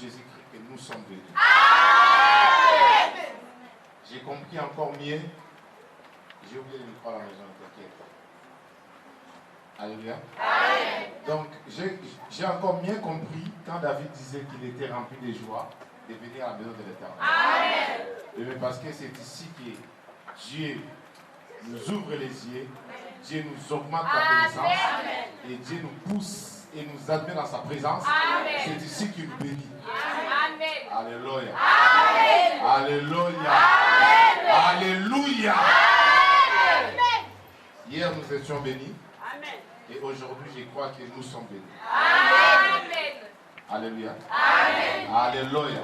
Jésus-Christ que nous sommes bénis. J'ai compris encore mieux. J'ai oublié le micro à la maison, t'inquiète. Alléluia. Donc, j'ai encore mieux compris quand David disait qu'il était rempli de joie de venir à la maison de l'Éternel. Mais parce que c'est ici que Dieu nous ouvre les yeux, Dieu nous augmente la connaissance, et Dieu nous pousse et nous admet dans sa présence. C'est ici qu'il nous bénit. Alléluia. Alléluia. Alléluia. Hier, nous étions bénis. Et aujourd'hui, je crois que nous sommes bénis. Alléluia. Alléluia.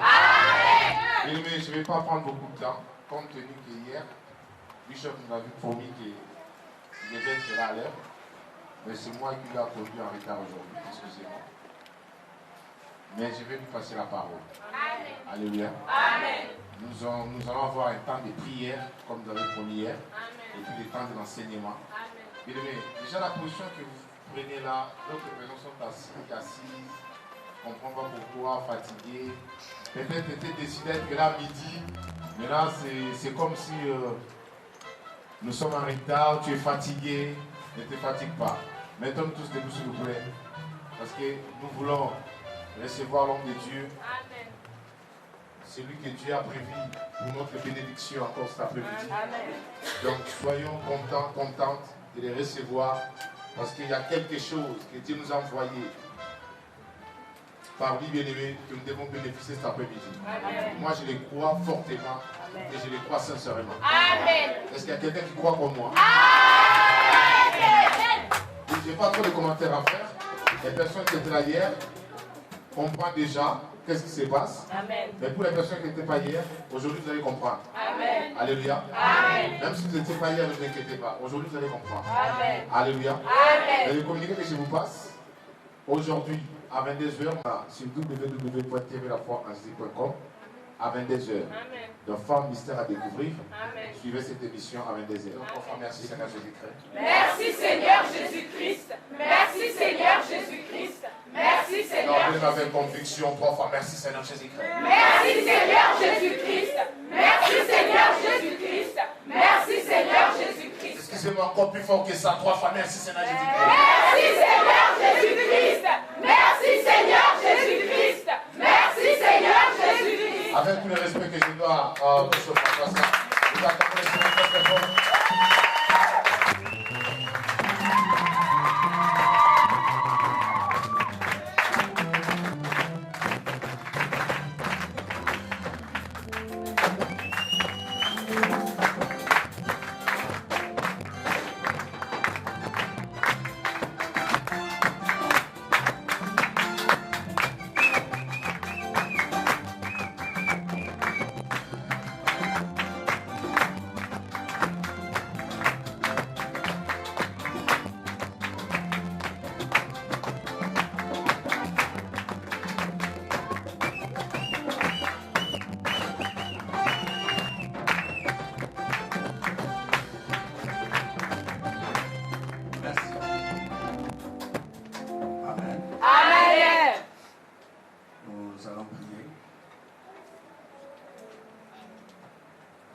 Mais je ne vais pas prendre beaucoup de temps, compte tenu que hier, Bishop nous avait promis qu'il devait être là à l'heure. Mais c'est moi qui l'ai conduit en retard aujourd'hui, excusez-moi. Mais je vais lui passer la parole. Alléluia. Nous allons avoir un temps de prière, comme nous avons promis hier, et puis le temps de l'enseignement. Bien aimé, déjà la position que vous prenez là, d'autres personnes sont assises, on ne comprend pas pourquoi, fatiguées. Peut-être étaient décidé d'être là midi, mais là c'est comme si nous sommes en retard, tu es fatigué, ne te fatigue pas. Mettons tous debout s'il vous plaît, parce que nous voulons recevoir l'homme de Dieu. Celui que Dieu a prévu pour notre bénédiction encore cet après-midi. Donc soyons contents, contentes de les recevoir, parce qu'il y a quelque chose que Dieu nous a envoyé par lui bien-aimé que nous devons bénéficier cet après-midi. Moi je les crois fortement et je les crois sincèrement. Est-ce qu'il y a quelqu'un qui croit comme moi? Je n'ai pas trop de commentaires à faire. Les personnes qui étaient là hier comprennent déjà qu'est-ce qui se passe. Mais pour les personnes qui n'étaient pas hier, aujourd'hui vous allez comprendre. Alléluia. Même si vous n'étiez pas hier, ne vous inquiétez pas. Aujourd'hui vous allez comprendre. Alléluia. Et le communiqué que je vous passe, aujourd'hui à 22h, sur www.tvlafoienjésus.com, à 22h. Donc, Femme Mystère à découvrir. Suivez cette émission à 22h. Enfin, merci Seigneur Jésus-Christ. Merci Seigneur Jésus-Christ. Merci Seigneur Jésus-Christ. Merci Seigneur. Donc, avec conviction, 3 fois, merci Seigneur Jésus-Christ. Merci Seigneur Jésus-Christ. Merci Seigneur Jésus-Christ. Merci Seigneur Jésus-Christ. Excusez-moi encore plus fort que ça, 3 fois, merci Seigneur Jésus-Christ. Merci Seigneur Jésus-Christ. Merci Seigneur Jésus-Christ. Merci Seigneur Jésus-Christ. Avec tout le respect que je dois à Bishop François, vous accordez le Seigneur très fort.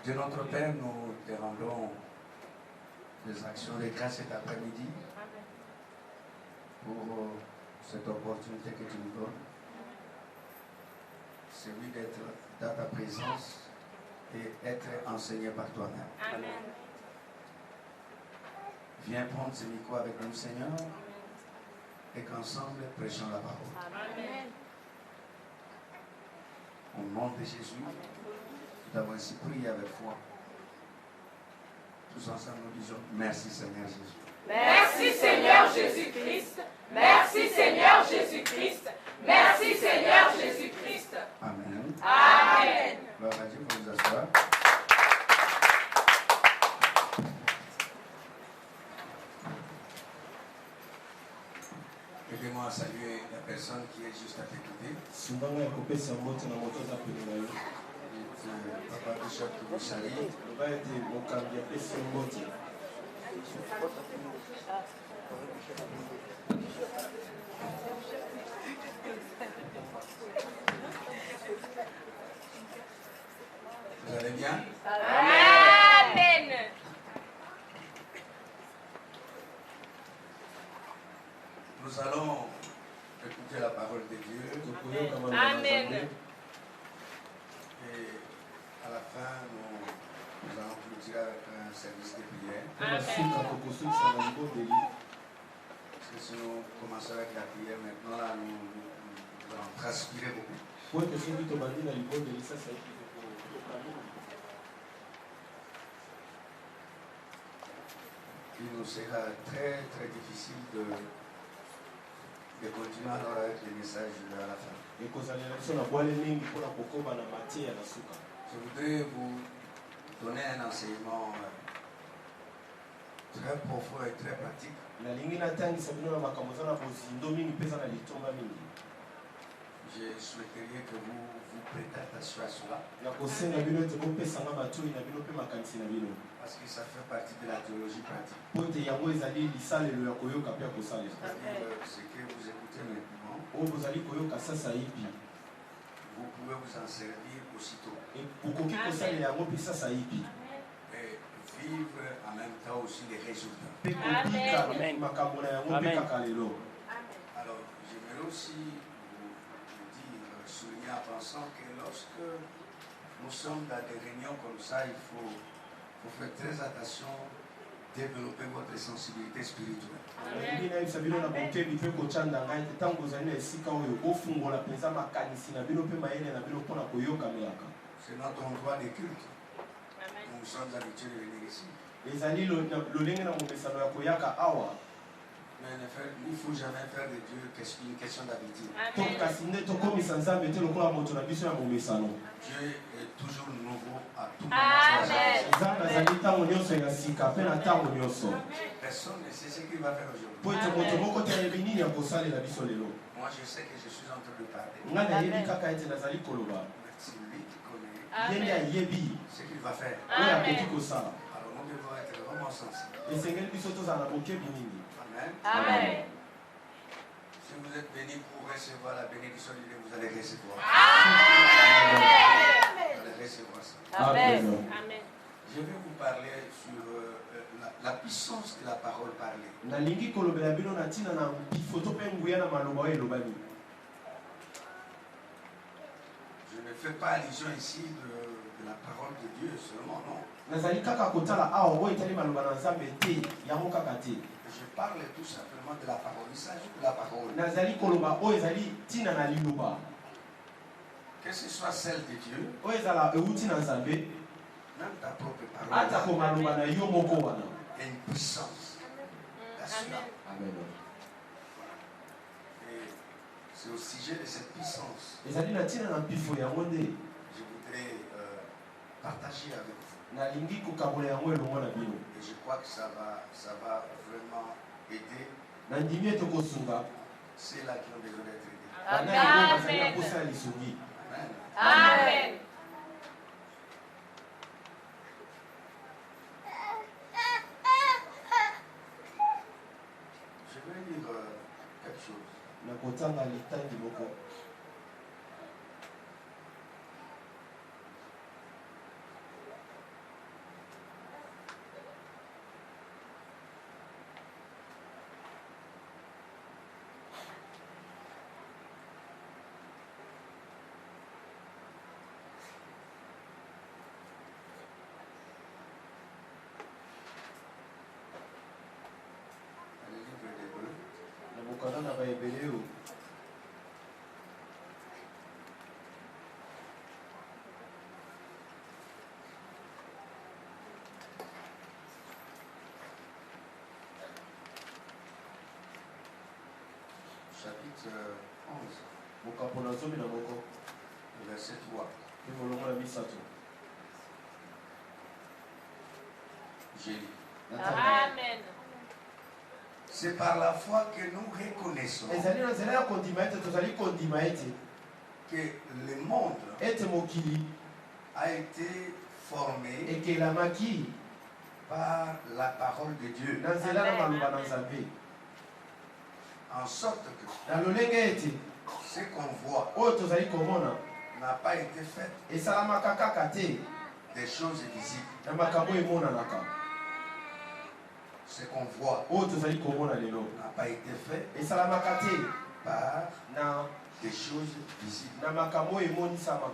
Dieu notre Père, nous te rendons des actions de grâce cet après-midi pour cette opportunité que tu nous donnes. Celui d'être dans ta présence et être enseigné par toi-même. Amen. Viens prendre ce micro avec nous, Seigneur, et qu'ensemble prêchons la parole. Amen. Au nom de Jésus, nous avons ainsi prié avec foi. Tous ensemble, nous disons merci Seigneur Jésus. Merci Seigneur Jésus-Christ. Merci Seigneur Jésus-Christ. Merci Seigneur Jésus-Christ. Amen. Amen. Gloire à Dieu, vous vous asseoir. Aidez-moi à saluer la personne qui est juste à tes côtés. Papa Bishop qui vous salue. bien? Amen. Nous allons écouter la parole de Dieu. Amen. Et à la fin, nous allons clôturer avec un service de prière. Parce que si nous commençons avec la prière, maintenant, là, nous allons transpirer beaucoup. Il nous sera très très difficile de continuer alors avec les messages à la fin. Je voudrais vous donner un enseignement très profond et très pratique. Je souhaiterais que vous prêtez attention à cela. Parce que ça fait partie de la théologie pratique. C'est-à-dire ce que vous écoutez maintenant, vous pouvez vous en servir aussitôt. Et vivre en même temps aussi les résultats. Amen. Alors, j'aimerais aussi souligner en pensant que lorsque nous sommes dans des réunions comme ça, il faut faire très attention, développer votre sensibilité spirituelle. C'est notre endroit de culte. Nous sommes habitués de venir ici. Mais il ne faut jamais faire de Dieu une question d'habitude. Dieu est toujours nouveau à tout moment. Personne ne sait ce qu'il va faire aujourd'hui. Moi, je sais que je suis en train de parler. C'est lui qui connaît ce qu'il va faire. Alors nous devons être vraiment sensibles. Amen. Si vous êtes bénis pour recevoir la bénédiction de Dieu, vous allez recevoir. Vous allez recevoir ça. Amen. Je vais vous parler sur la puissance de la parole parlée. Je ne fais pas allusion ici de la parole de Dieu seulement, non. Je parle tout simplement de la parole. Il s'agit de la parole. Que ce soit celle de Dieu, même ta propre parole, il y a une puissance. Amen. Et c'est au sujet de cette puissance je voudrais partager avec vous. Et je crois que ça va vraiment aider ceux-là qui ont besoin d'être aidés. Amen. Je vais lire quelque chose. Chapitre 11, verset 3. J'ai lu. Amen. C'est par la foi que nous reconnaissons que le monde a été formé par la parole de Dieu. En sorte que ce qu'on voit n'a pas été fait des choses visibles. Na makambo emonanaka. Ce qu'on voit Oyo tozali komona lelo. n'a pas été fait Esalamaka te par na des choses visibles. na makambo emonisama.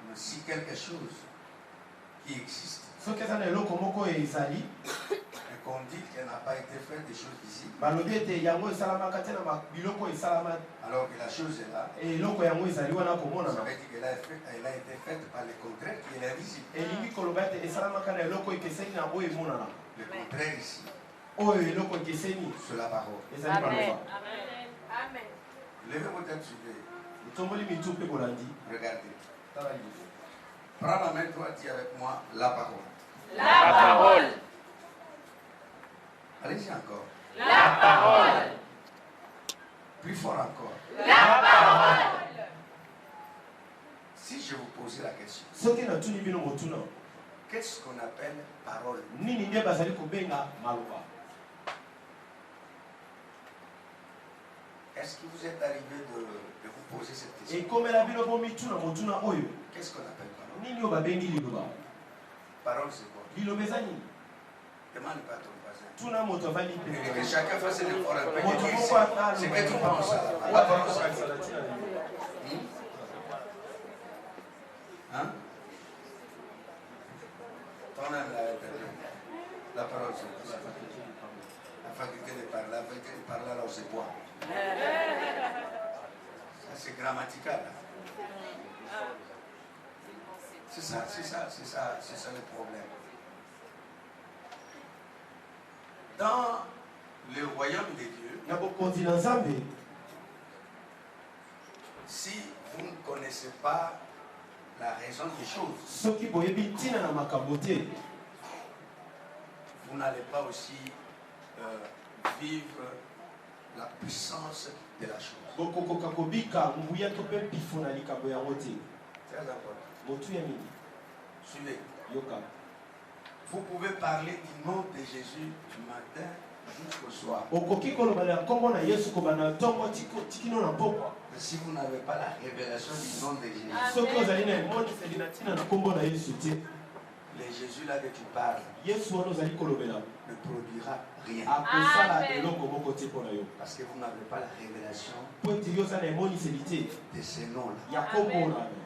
Mais si quelque chose qui existe Soki eza na eloko moko ezali, et qu'on dit qu'elle n'a pas été faite des choses visibles, balobi ete yango esalamaka te na biloko esalama, alors que la chose est là, eloko yango ezali wana ça komonana. veut dire qu'elle a été faite par le contraire qui est invisible. Elingi koloba ete esalamaka na eloko ekeseni na oyo emonana. Le contraire ici, Oyo eloko ekeseni c'est la parole. ezali Amen. baloba. Amen. Levez vos têtes, suivez. Tomboli mitu mpe bolandi. Regardez. Tala liboso. Prends la main, toi, dis avec moi la parole. La parole. Allez-y encore. La parole. Plus fort encore. La parole. Si je vous posais la question, Soki natuni bino motuna, qu'est-ce qu'on appelle parole? nini nde bazali kobenga maloba? Est-ce que vous êtes arrivé de vous poser cette question? Ekomela bino bo mituna motuna oyo. Qu'est-ce qu'on appelle parole? Nini oyo babengi liloba? Parole, c'est quoi? Liloba eza nini? Demande pas à ton voisin. Tuna moto avandi Et pene. que chacun fasse un effort un peu. Moto de dire moko ata ce aloba. que tu penses. Oyo La parole, c'est akosalisa quoi? na ntina liloba. Hein? Toi-même, la parole, c'est quoi? La faculté de parler. La faculté de parler, alors c'est quoi? Ça, c'est grammatical. C'est ça le problème. Dans le royaume de Dieu, Na bokonzi na Nzambe, si vous ne connaissez pas la raison des choses, soki boyebi ntina na makambo te, vous n'allez pas aussi vivre la puissance de la chose. bokokoka kobika nguya to mpe mpifo na likambo yango te. Très important. Motu ya mingi, Suivez. yoka. Vous pouvez parler du nom de Jésus du matin jusqu'au soir. Okoki koloba na kombo na Yesu kobana ntongo tikino na pokwa. Mais si vous n'avez pas la révélation du nom de Jésus, Soki ozali na emoniseli na ntina na kombo na Yesu te, le Jésus là que tu parles Yesu wana ozali kolobela ne produira rien. akosala Amen. eloko moko te mpo na yo. Parce que vous n'avez pas la révélation Po ete yo oza na emoniseli te de ces noms-là. ya kombo na yo.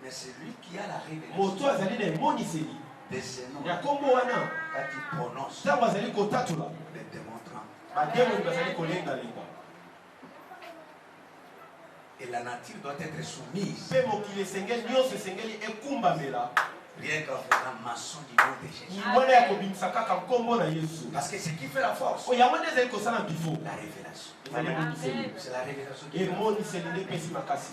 Mais celui qui a la révélation Moto azali na emoniseli de ces noms, ya kombo wana, quand il prononce, ntango azali kotatula, les démontrant. bademoni bazali kolengalenga. Et la nature doit être soumise, Mpe mokili esengeli nyonso esengeli ekumbamela rien qu'en faisant maçon du nom de Jésus. wana ya kobimisa kaka nkombo na Yesu. Parce que ce qui fait la force, Oyo yango nde ezali kosala bifo, la révélation. ezali emoniseli. Amen. C'est la révélation qui fait la force. Emoniseli nde epesi makasi.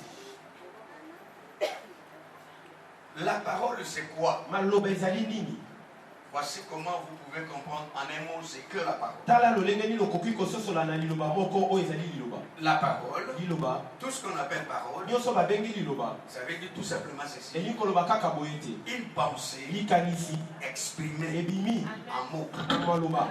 La parole, c'est quoi? Maloba ezali nini? Voici comment vous pouvez comprendre en un mot, c'est que la parole. Tala lolenge nini okoki kososola na liloba moko oyo ezali liloba. La parole, Liloba tout ce qu'on appelle parole, nyonso babengi liloba, ça veut dire tout simplement ceci. elingi koloba kaka boye te. Une pensée Likanisi exprimée ebimi en mots. na maloba.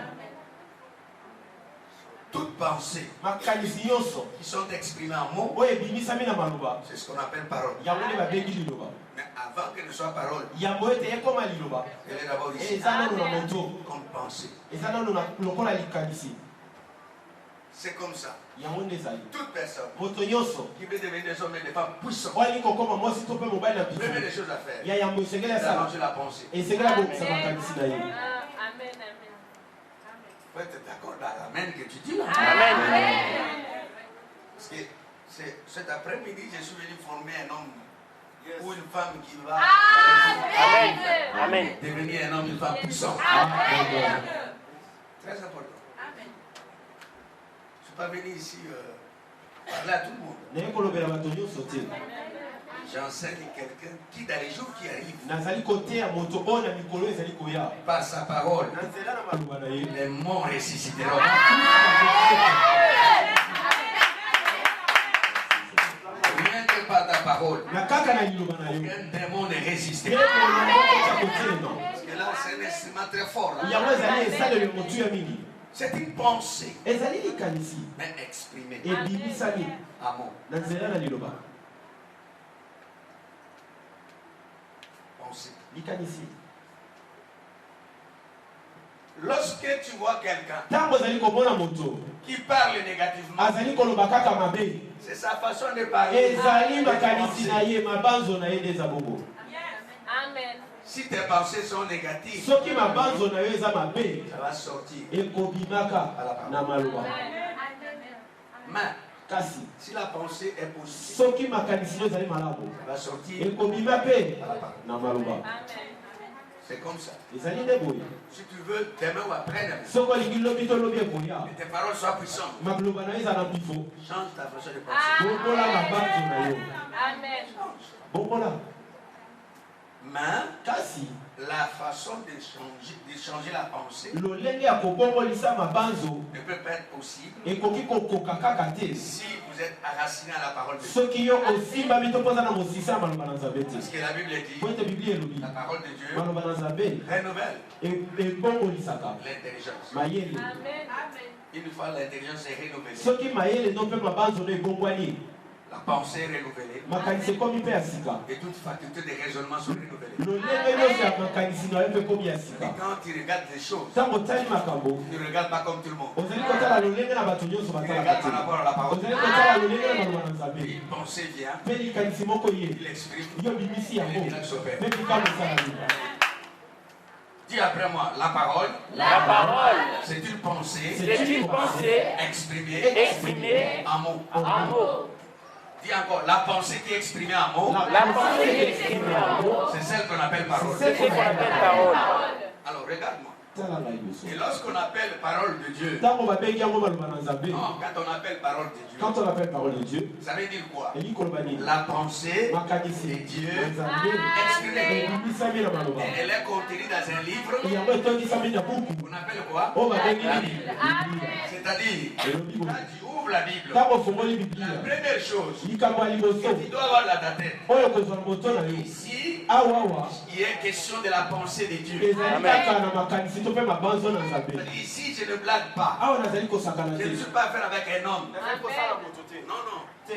Toute pensée Makanisi nyonso qui sont exprimées en mots, oyo ebimisami na maloba, c'est ce qu'on appelle parole. yango nde babengi liloba. Mais avant qu'elle ne soit parole, Yango ete ekoma liloba, elle est d'abord ici eza nano na moto, comme pensée. eza nano na lokola likanisi. C'est comme ça. Yango nde ezali. Toute personne Moto nyonso qui veut devenir des hommes et des femmes puissants, oyo alingi kokoma mwasi to mpe mobali na première des bifo, choses à faire, ya yango esengeli c'est asala, d'arranger la pensée. esengeli abongisa makanisi na ye. Amen. Amen. Faut être d'accord dans l'amen que tu dis là. Amen. Parce que cet après-midi, je suis venu former un homme ou une femme qui va Amen. Amen. devenir un homme, une femme puissante. Amen. Très important. Amen. Je ne suis pas venu ici parler à tout le monde. Naye kolobela bato nyonso te. J'enseigne quelqu'un qui, dans les jours qui arrivent, Nazali koteya moto oyo na mikolo ezali koya. par sa parole, Na nzela na maloba na ye. les morts ressusciteront. Rien que par ta parole, Na kaka na liloba na yo. aucun démon ne résiste. Ye kolongo kota kotelema. Parce que là, c'est un instrument très fort. Là. Yango ezali esaleli motu ya mingi. C'est une pensée, Ezali likanisi mais exprimée ebimisami à mots. na nzela na liloba. likanisi. Lorsque tu vois quelqu'un Tango zali komona moto qui parle négativement, azali koloba kaka mabe, c'est sa façon de parler. ezali de makanisi na penser. ye mabanzo na ye nde eza bongo. Amen. Si tes pensées sont négatives, Soki mabanzo na yo eza mabe, ça va sortir. ekobimaka na maloba. Mais Kasi si la pensée est positive, soki makanisi yo ezali malamu, ça va sortir ekobima pe à la parole. na maloba. Amen. C'est comme ça. Ezali nde boye. Si tu veux, demain ou après-demain, Soki olingi lobi to lobi ekoya, que tes paroles soient puissantes, maloba na yo eza na bifo. change ta façon de penser. Bombola mabanzo na yo. Amen. Bombola. Mais Kasi la façon de changer la pensée lolenge ya kobombolisa mabanzo ne peut pas être possible ekoki kokoka kaka te si vous êtes enraciné à la parole de Dieu. soki yo osimbami to mpoza na mosisa ya maloba na nzambe te. Parce que la Bible dit, Po ete biblia elobi la parole de Dieu maloba na nzambe renouvelle ebombolisaka l'intelligence. mayele. Amen. Une fois l'intelligence est renouvelée, Soki mayele no mpe mabanzo no ebongwani, la pensée est renouvelée makanisi ekomi mpe ya sika. et toutes facultés de raisonnement sont renouvelées. lolenge nyonso ya makanisi na yo mpe ekomi ya Et sika. quand tu regardes les choses, Ntango otali makambo tu ne regardes pas comme tout le monde. ozali kotala lolenge na bato nyonso Tu batalaka regardes par te. rapport à la parole de Ozali Dieu. kotala lolenge na maloba na nzambe. Une pensée vient, Mpe likanisi moko ye il exprime, yo bimisi yango et les miracles s'opèrent. mpe bikambo esalami. Dis après moi, la parole, La parole, c'est une pensée c'est une pensée exprimée exprimée en mots. en mots. Dis encore, la pensée qui est exprimée en mots, La pensée exprimée en mots, c'est celle qu'on appelle parole. c'est ce qu'on appelle parole. Alors regarde-moi. Tala na liboso. Et lorsqu'on appelle parole de Dieu, Ntango babengi yango maloba na nzambe, non, quand on appelle parole de Dieu, quand on appelle parole de Dieu, ça veut dire quoi? elingi koloba nini? La pensée Makanisi de Dieu na nzambe exprimée. ebimisami na maloba. Elle est contenue dans un livre yango etondisami na buku qu'on appelle quoi? oyo babengi La nini? Bible. Biblia. C'est-à-dire, Elobi boye. quand tu ouvres la Bible, Ntango ofungoli la biblia, première chose likambo ya liboso que tu dois avoir dans ta tête, oyo kozwa na moto na yo ici, awawa il est question de la pensée de Dieu. ezali kaka na makanisi to mpe mabanzo na nzambe. Ici, je ne blague pas. awa nazali kosakana Je ne te suis pas affaire avec un homme. te. Non, non. te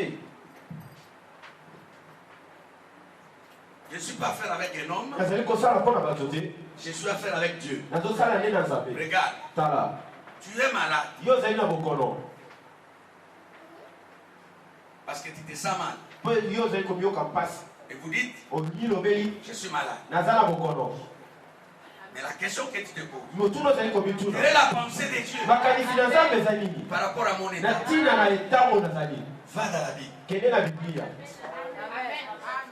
Je ne suis pas affaire avec un homme. nazali kosala mpo na bato te, Je suis affaire avec Dieu. nazosala nde na nzambe. Regarde, Tala tu es malade yo ozali na bokono parce que tu te sens mal. mpo yo ozali komiyoka mpasi Et vous dites, olobeli je suis malade. naza na bokono. Mais la question que tu te poses, motuna ozali komituna quelle est la pensée de Dieu makanisi na nzambe eza nini par rapport à mon na état? ntina na etango nazali. Va dans la Bible. Kende na biblia,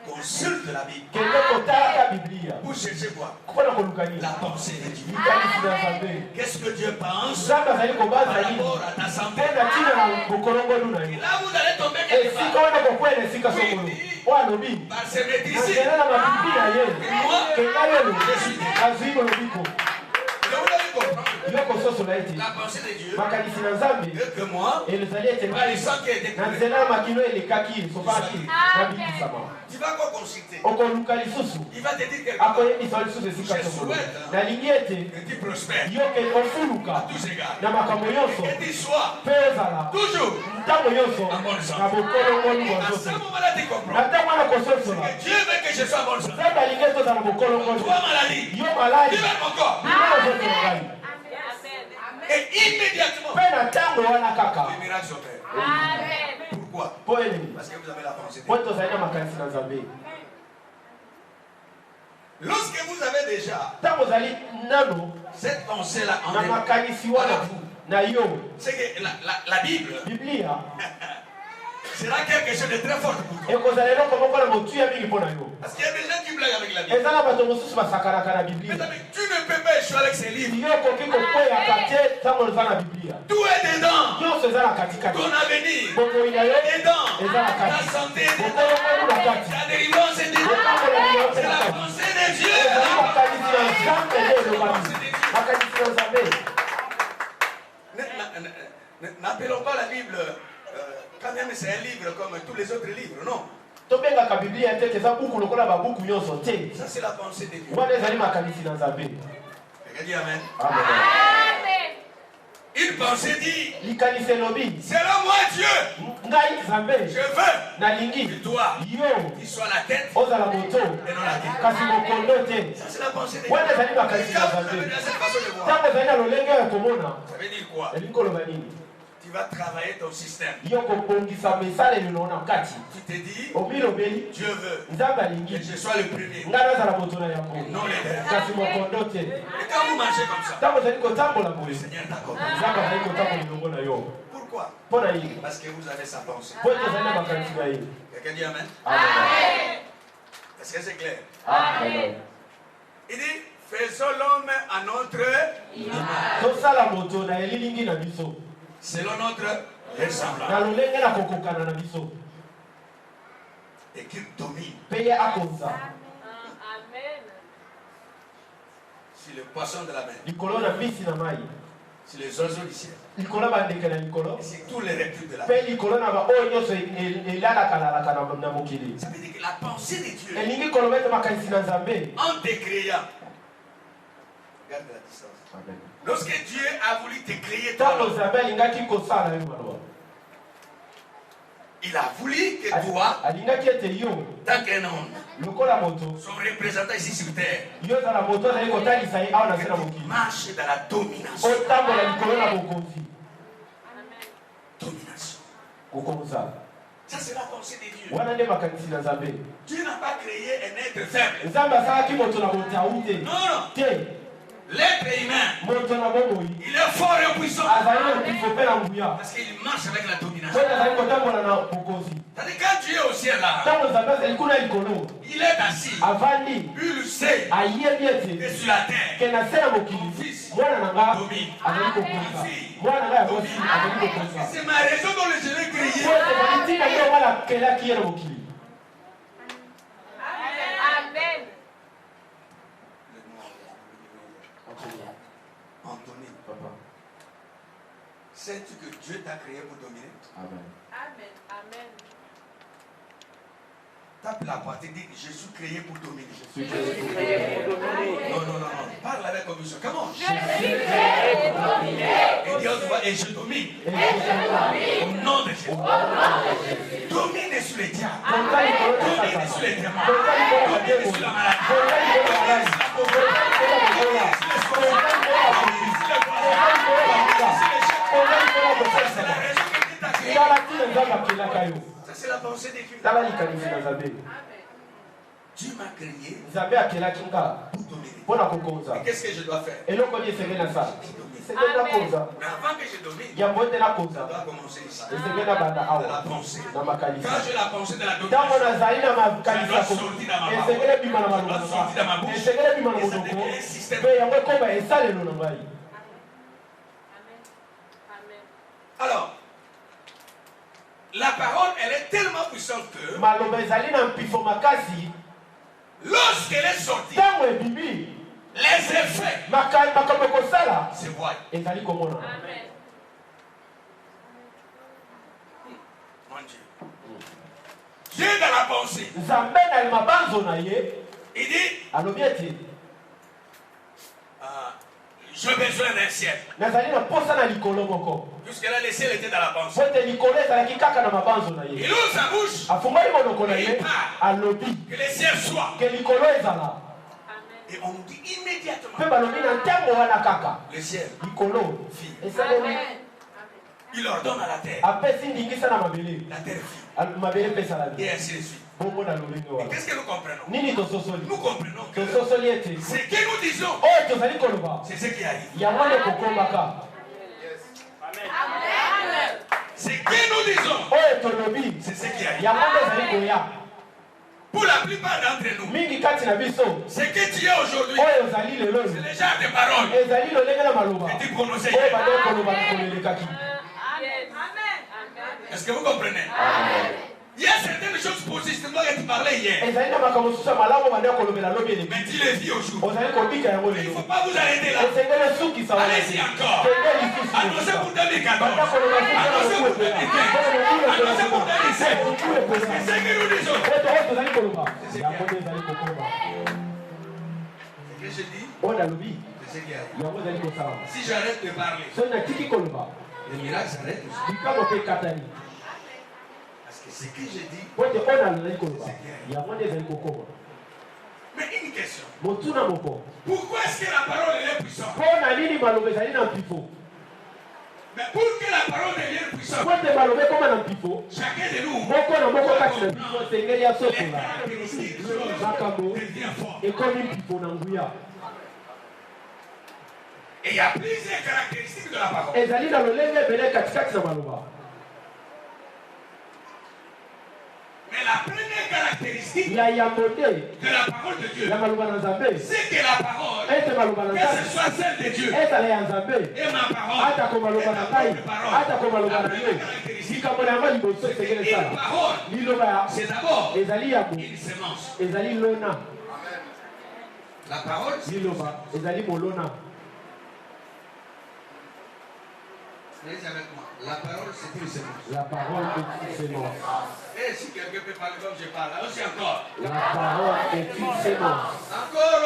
Consulte la Bible kende kotalaka biblia pour chercher quoi? mpo na koluka nini La pensée de Dieu. likanisi na nzambe. Qu'est-ce que Dieu pense nzambe azali par kobanza nini rapport à ta santé? mpe na ntina na bokolongolu na Et yo. là, vous allez tomber quelque esika part. wana kokwela esika sokolo oyo alobi Par ce maître ici, nazela na babibi na ye moi, kenda yelo azwi kolobiko je voulais comprendre yo kososola ete la pensée de Dieu makanisi na nzambe et que moi, elozali ete par le sang qui est na découvert, nzela ya makilo elekaki esopaki nabikisama tu vas encore consulter. okoluka lisusu Il va te dire quelque chose. akoyebisa lisusu esika sokolo nalingi ete Que tu prospères. yo ke ofuluka À tous égards. na makambo nyonso Que tu sois mpe ozala toujours. ntango nyonso na bokolongolu Et bwa à ce nzoto moment-là, tu na comprends ntango wana kososola que Dieu veut que je sois bon sang. nzambe alingi ete ozala bokolongolu Toi, maladie, yo maladi libère mon corps. lima nzoto na ngai Et immédiatement, mpe na ntango wana kaka le miracle s'opère. Amen. Pourquoi? mpo elemi Parce que vous avez la pensée. mpo tozali na makanisi na nzambe. Lorsque vous avez déjà ntango ozali nano cette pensée-là en na elle, makanisi wana na yo c'est que la Bible biblia sera quelque chose de très fort pour toi. ekozala eloko moko na motuya mingi mpo na yo. Parce qu'il y a des gens qui blaguent avec la Bible. eza na bato mosusu basakanaka na Mais biblia. tu ne peux pas échouer avec ces livres. yo okoki kokweyaka te ntango oza na biblia. Tout est dedans. nyonso eza na katikati. Ton avenir bomoi na yo dedans. eza na Ta kati. santé est dedans. bokolongolu na kati. Ta délivrance est dedans. bokambola C'est na la kati. pensée de Dieu. ezali makanisi na nzambe nde elobami. makanisi na nzambe. N'appelons pas la Bible quand même c'est un livre comme tous les autres livres, non. tobengaka biblia te eza buku lokola babuku nyonso te. Ça c'est la pensée de Dieu. wana ezali makanisi na nzambe. Quelqu'un dit Amen. Amen. Amen. Une pensée dit, likanisi elobi selon moi Dieu, ngai nzambe Je veux nalingi que toi, yo tu sois la tête ozala moto et non la tête. kasi mokondo te. Ça, c'est la pensée de Wana ezali Et makanisi quand ya vous avez nzambe dans cette façon de voir, ntango ezali na lolenge ya komona ça veut dire quoi? elingi koloba nini Tu vas travailler ton système. yo kobongisa mesalelo na kati Tu te dis, omilobeli Dieu veut nzambe que alingi je sois le premier, ngai nazala moto na yango non les derniers. kasi mokondo te. Et quand vous marchez comme ça, ntango ozali kotambola boye le Seigneur t'accorde. nzambe azali kotambola elongo na yo Pourquoi? mpo na nini Parce que vous avez sa pensée. po ete ezali na makanisi na ye. Quelqu'un dit Amen? Amen. Est-ce que c'est clair? Amen. Il dit, faisons l'homme à notre image, tosala moto na elilingi na biso selon notre ressemblance, na lolenge na kokokana na biso et qu'il domine mpe ye akonza Amen. sur les poissons de la mer, likolo na mbisi na mai sur les oiseaux du ciel, likolo bandeke na likolo et sur tous les reptiles de la mpe mer. likolo na baoyo nyonso elalakalaka na mokili. Ça veut dire que la pensée de Dieu, elingi koloba ete makanisi na nzambe. en te créant, garde la distance. Lorsque Dieu a voulu te créer, ntango toi, nzambe alingaki kosala yo maloba il a voulu que toi, alingaki ete yo tant qu'un homme, lokola moto son représentant ici sur terre, yo ozala moto azali kotalisa ye awa na se na que tu mokili marches dans la domination. otambola likolo na bokonzi Domination. kokonza. Ça, c'est la pensée de Dieu. wana nde makanisi na nzambe. Dieu n'a pas créé un être faible. nzambe asalaki moto na botau te Non, non. te L'être humain, moto na bomoi il est fort et puissant. azali na mpifo mpe na nguya Parce qu'il marche avec la mpo domination. ete azali kotambola na bokonzi. C'est-à-dire quand Dieu est au ciel là, ntango nzambe azali kuna likolo il est assis. avandi Il sait ayebi que ete sur la terre, ke na se na mokili mwana na nga azali kokonza mwana na nga ya mwasi azali kokonza c'est ma raison dont le Seigneur po criait. ete ezali ntina yo wana akelaki ye na mokili. Amen. Anthony, sais-tu que Dieu t'a créé pour dominer? Amen. Amen. Amen. Tape la partie, dit je suis créé pour dominer. Dominer. Non, non, non, non. Parle avec conviction. Comment? Je suis créé pour dominer. Et Dieu va et je domine. Au nom de Jésus. Domine sur les diables. konza likolo na Domine sur satana les démons. konza likolo na Domine demoni sur la maladie. konza likolo na Domine maladi sur la konza pauvreté. likolo na kokola konza likolo na koki Sur les konza likolo na kuka konza likolo na C'est kopesa la raison que Dieu t'a créé. tala ntina nzambe akelaka yo. Ça, c'est la pensée de Dieu. tala likanisi na nzambe. Dieu m'a créé nzambe akelaki nga pour dominer. mpo na kokonza Et qu'est-ce que je dois faire? eloko nini esengeli nasala Dominer. esengeli nakonza Mais avant que je domine, yambo ete je nakonza dois commencer ici. esengeli nabanda De la awa pensée. na makanisi. Quand j'ai la pensée de la ntango domination, nazali na makanisi ya esengeli ebima na maloba na nga esengeli ebima na monoko mpe yango ekoma esalelo na ngai. Amen. alors, la parole, elle est tellement puissante que maloba ezali na mpifo makasi lorsqu'elle est sortie, ntango ebimi les effets makambo ekosala se voient. ezali komona. Amen. Mon Dieu. Dieu dans la pensée, nzambe na mabanzo na ye il dit, alobi ete j'ai besoin d'un ciel. nazali na posa na likolo moko Jusque-là, le ciel était dans la po pensée. ete likolo ezalaki kaka na mabanzo na Il ye ouvre sa bouche, afungoli monoko na ye alobi que le ciel soit. ke likolo ezala Amen. Et on nous dit immédiatement, mpe balobi na ntango wana kaka le ciel, likolo fit. esalemi Amen. Il ordonne à la terre. apesi ndingisa na mabele La terre fit. mabele mpe esala Et ainsi de suite. bongo na lolenge Et wana qu'est-ce que nous comprenons? nini tososoli Nous comprenons que tososoli ete ce que nous disons, oyo tozali koloba c'est ce qui arrive. yango nde kokombaka Amen. Ce que nous disons, oyo tolobi c'est ce qui arrive. yango nde ezali koya. Pour la plupart d'entre nous, mingi kati na biso ce que tu es aujourd'hui, oyo ozali lelo c'est le genre de paroles ezali lolenge na maloba que tu prononçais oyo hier. bandeki koloba likolo elekaki. Yes. Amen. Amen. Est-ce que vous comprenez? Il y a certaines choses positives dont tu parlais hier, ezali na makambo mosusu ya malamu bandeki kolobela lobi eleki mais tu les vis aujourd'hui. ozali kobika yango Il ne lelo faut pas vous arrêter là. esengeli esukisa wana Allez-y encore. kende lisusu Annoncez pour 2014. banda koloba Annoncez pour 2015. Annoncez pour 2017. C'est ce que nous disons. oto oyo tozali koloba yango nde ezali kokoma Ce que je dis, oyo nalobi c'est ce qui arrive. yango ezali kosala Si j'arrête de parler, soki natiki koloba les miracles s'arrêtent aussi. likambo mpe ekatani. Ce que je dis, pote ona leli koloba yango nde ezali kokoma. mais une question. Motuna moko Pourquoi est-ce que la parole est puissante? mpona nini maloba ezali na mpifo? Mais pour que la parole devienne puissante, pote maloba ekoma na mpifo chacun de nous moko na moko kati na mpifo esengeli les asokola caractéristiques de choses makambo devient fort. ekomi mpifo na nguya. Et il y a plusieurs caractéristiques de la parole. ezali na lolenge ebele katikati na maloba. Mais la première caractéristique ya yambo te de la parole de Dieu, ya maloba na nzambe c'est que la parole, ete maloba na que ce nzambe soit celle de Dieu ezala ya nzambe et ma parole, atako maloba na ngai atako maloba na yo likambo na yango liboso esengeli une esala parole, liloba c'est d'abord ezali yabo une sémence. ezali lona La parole, liloba ezali molona. allez avec moi. La parole, c'est une sémence. La parole est une sémence. Et si quelqu'un peut parler comme je parle, aussi encore. La parole est une sémence. Encore.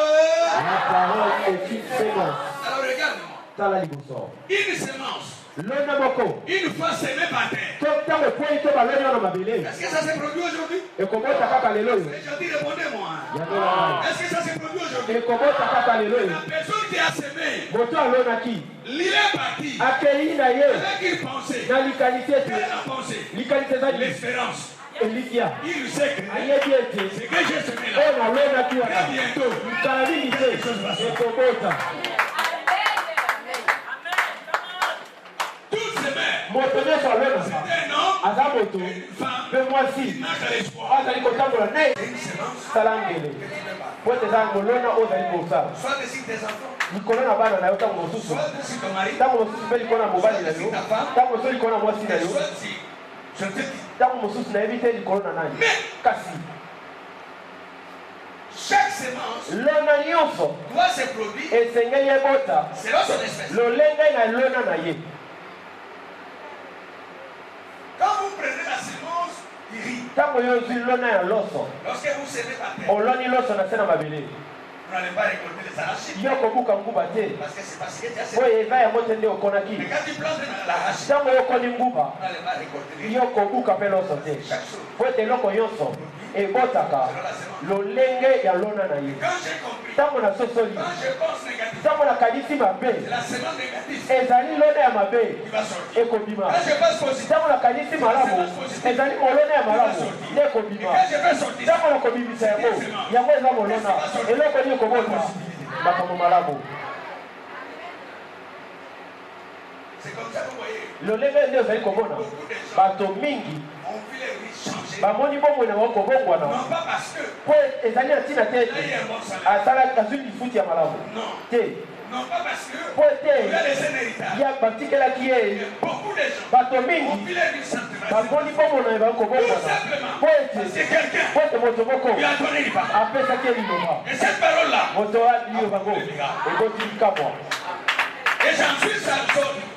La parole est une sémence. Alors regarde-moi. Tala liboso. Une sémence, lona moko une fois semée par terre. to ntango ekwei to baloni wana mabele Est-ce que ça s'est produit aujourd'hui? ekobota kaka lelo oyo Et je dis, répondez-moi. yango na Est-ce que ça s'est produit aujourd'hui? ngai ekobota kaka lelo oyo La personne qui a semé, moto alonaki il est parti akei na ye avec une pensée. na likanisi ete Quelle est la pensée? likanisi ezali L'espérance. elikia Il sait que ayebi ete ce que j'ai semé là, oyo nalonaki wana très bientôt, mikala mingi te ekobota. tout semé, moto nyonso alonaka c'est un homme, aza moto une femme, mpe mwasi qui n'a que l'espoir. azali kotambola ne Une sémence, sala ngele po ete eza molona oyo ozali kosala soit dessus tes enfants, likolo na bana na yo ntango mosusu soit dessus ton mari, ntango mosusu mpe likolo na mobali na yo ntango mosusu likolo na mwasi na et yo soit si, je te dis, ntango mosusu nayebi te likolo na nani kasi chaque sémence lona nyonso doit se produire esengeli ebota selon son espèce. lolenge na lona na ye. Quand vous prenez la sémence, il rit. ntango yo ozwi lona ya loso Lorsque vous semez par terre, oloni loso na se na mabele vous n'allez pas récolter les arachides. yo kobuka nguba te Parce que c'est parce que tu as semé. oyo eza yango te nde okonaki. Mais quand tu plantes l'arachide, ntango yo okoni nguba vous n'allez pas récolter les yo kobuka mpe loso te chaque chose. po ete eloko nyonso ebotaka Selon la sémence. lolenge ya lona na ye. Quand j'ai compris, ntango nasosoli quand je pense négatif, ntango nakanisi mabe c'est la sémence négative ezali lona ya mabe qui va sortir. ekobima. Quand je pense positif, ntango nakanisi malamu ezali molona ya malamu nde et ekobima. quand je vais sortir, ntango nakobimisa yango yango eza molona eloko nini ekobota makambo malamu. c'est comme ça que vous voyez. lolenge nde ozali komona bato mingi On vit les riches changer. bamoni bomoi na bango kobongwana Non pas parce que po ezali na ntina te là, il ete y a un bon salaire. asala azwi lifuti ya malamu Non. te Non pas parce que po il y a ete laissé un héritage. ya batikelaki ye Beaucoup de gens bato ont mingi vu les riches sentiments. bamoni bomoi na ye bango Tout kobongwana simplement po parce que ete quelqu'un po ete moto moko lui a donné une parole. apesaki ye liloba Et cette parole-là, moto aliyo bango eboti likamwa et j'en suis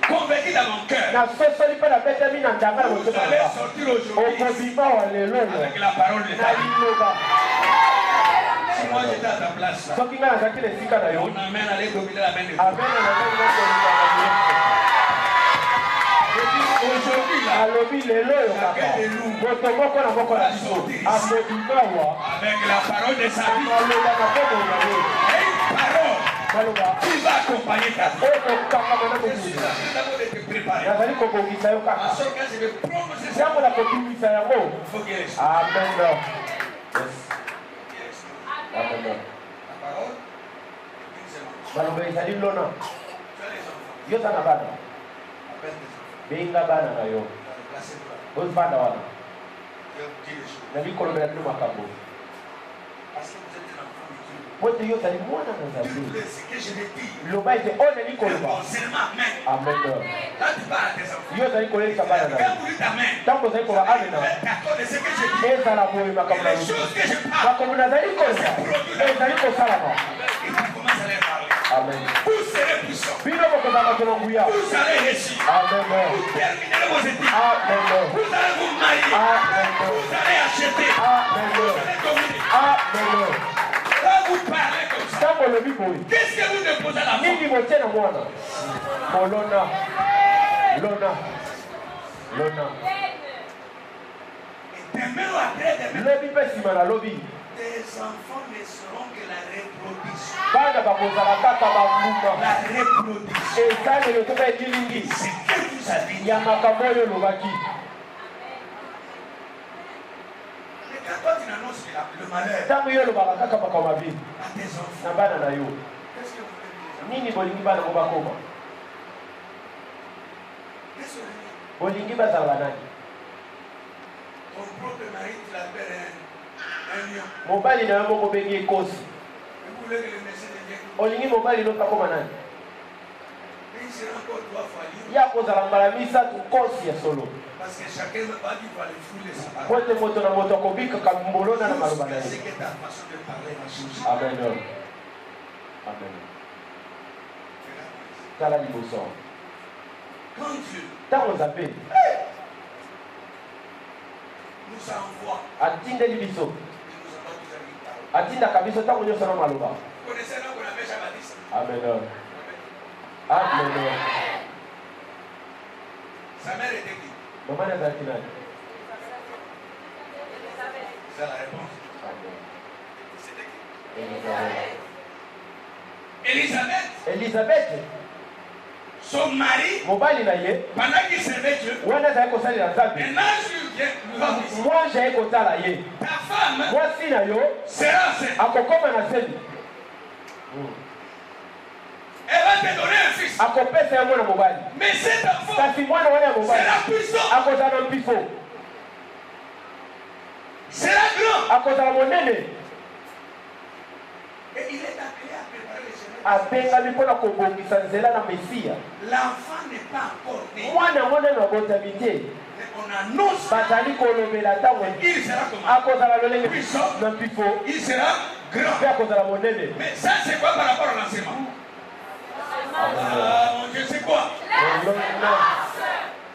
convaincu dans mon cœur, nasosoli mpe nabetami na ndanga na vous motema allez nanga sortir aujourd'hui okobima wa lelo oyo avec la parole de na ta vie. liloba. Si moi j'étais à ta place là, soki ngai nazalaki na esika na yo on amène à aller dominer la main de Dieu. amena nazali nakolingana Aujourd'hui là, alobi lelo oyo kaka moto moko na moko na biso akobimawa avec la parole de sa vie, maloba na bomo na ye et une parole maloba qui va accompagner ta vie. oyo kokangama na Je suis mokili en train d'abord de te préparer. nazali kobongisa yo En kaka sorte que je vais prononcer ça. ntango nakobimisa yango Il faut qu'il y ait l'esprit. amen. Il faut qu'il y ait l'esprit. Amen. La parole, une seconde. maloba ezali lona Tu as les enfants. yo ta na bana Appelle tes enfants. benga bana na yo Tu vas les placer toi. ozivanda wana Tu vas dire les choses. nali kolobela bino makambo Parce que vous êtes un enfant de Dieu. po ete yo ozali mwana na Tout nzambe ce que je vais dire, loba ete oyo nali koloba concernant main. amen. Quand tu parles à tes enfants, yo ozali kolelisa bana na yo quand vous dites ta main, ntango ozali koloba amena d'accord de ce que je dis, ezala boye makambo na les yo choses que je parle, makambo nazali koloba ezali kosalama et tu commences à les parler. amen. Vous serez puissants. bino bokozala bato na nguya Vous allez réussir. amen. Vous terminerez vos études. amen. Vous allez vous marier. amen. Vous allez acheter. Vous amen. allez dominer. amen. Quand vous parlez comme ça, ntango olobi boye qu'est-ce que vous déposez à la main? nini botie na mwana molona lona lona lobi mpe nsima na lobi tes enfants ne seront que la reproduction. bana bakozala kaka bambuma La reproduction. ezalelo toka ejilingi C'est que vous avez dit. ya makambo oyo olobaki. Mais quand tu annonces le malheur ntango yo olobaka kaka makambo mabe à tes enfants, na bana na yo qu'est-ce que vous voulez dire? nini bolingi bana ngo bakoma Qu'est-ce que vous voulez dire? bolingi bazala banani? Ton propre mari, tu l'appelles un lion. mobali na yo moko obengi ekosi Et vous voulez que le monsieur devienne. olingi mobali no akoma nani? Mais il sera encore 3 fois lion. ya kozala mbala misatu kosi ya solo Parce que chacun ne va pas vivre les foules de sa po parole. ete moto na moto akobikaka mbolona na maloba na C'est ye. que ta façon de parler va changer. amen amen Fais la grâce. tala liboso Quand Dieu ntango nzambe nous envoie, atindeli biso il nous envoie toujours avec une parole. atindaka biso ntango nyonso na maloba. Vous connaissez là qu'on appelle Jean-Baptiste? amen amen Sa mère était qui? mama nazalaki nani? C'est la réponse. C'était qui? Élisabeth, Elisabeth son mari, mobali na ye pendant qu'il servait Dieu, wana azali kosalela nzambe un ange lui va ici. mwasi aye kotala ye Ta femme mwasi na yo sera enceinte. akokoma na zemi Elle va te donner un fils. akopesa ye mwana mobali Mais cet enfant kasi mwana wana ya mobali sera puissant, akozala na mpifo sera grand. akozala monene Et il est appelé à préparer le chemin. abengami mpona kobongisa nzela na mesiya. L'enfant n'est pas encore né. mwana monene abotami te Mais on annonce bazali kolobela ntango il sera comment? akozala lolenge Puissant. na mpifo Il sera grand. mpe akozala monene. Mais ça, c'est quoi par rapport à l'enseignement? Ah, mon Dieu, c'est quoi?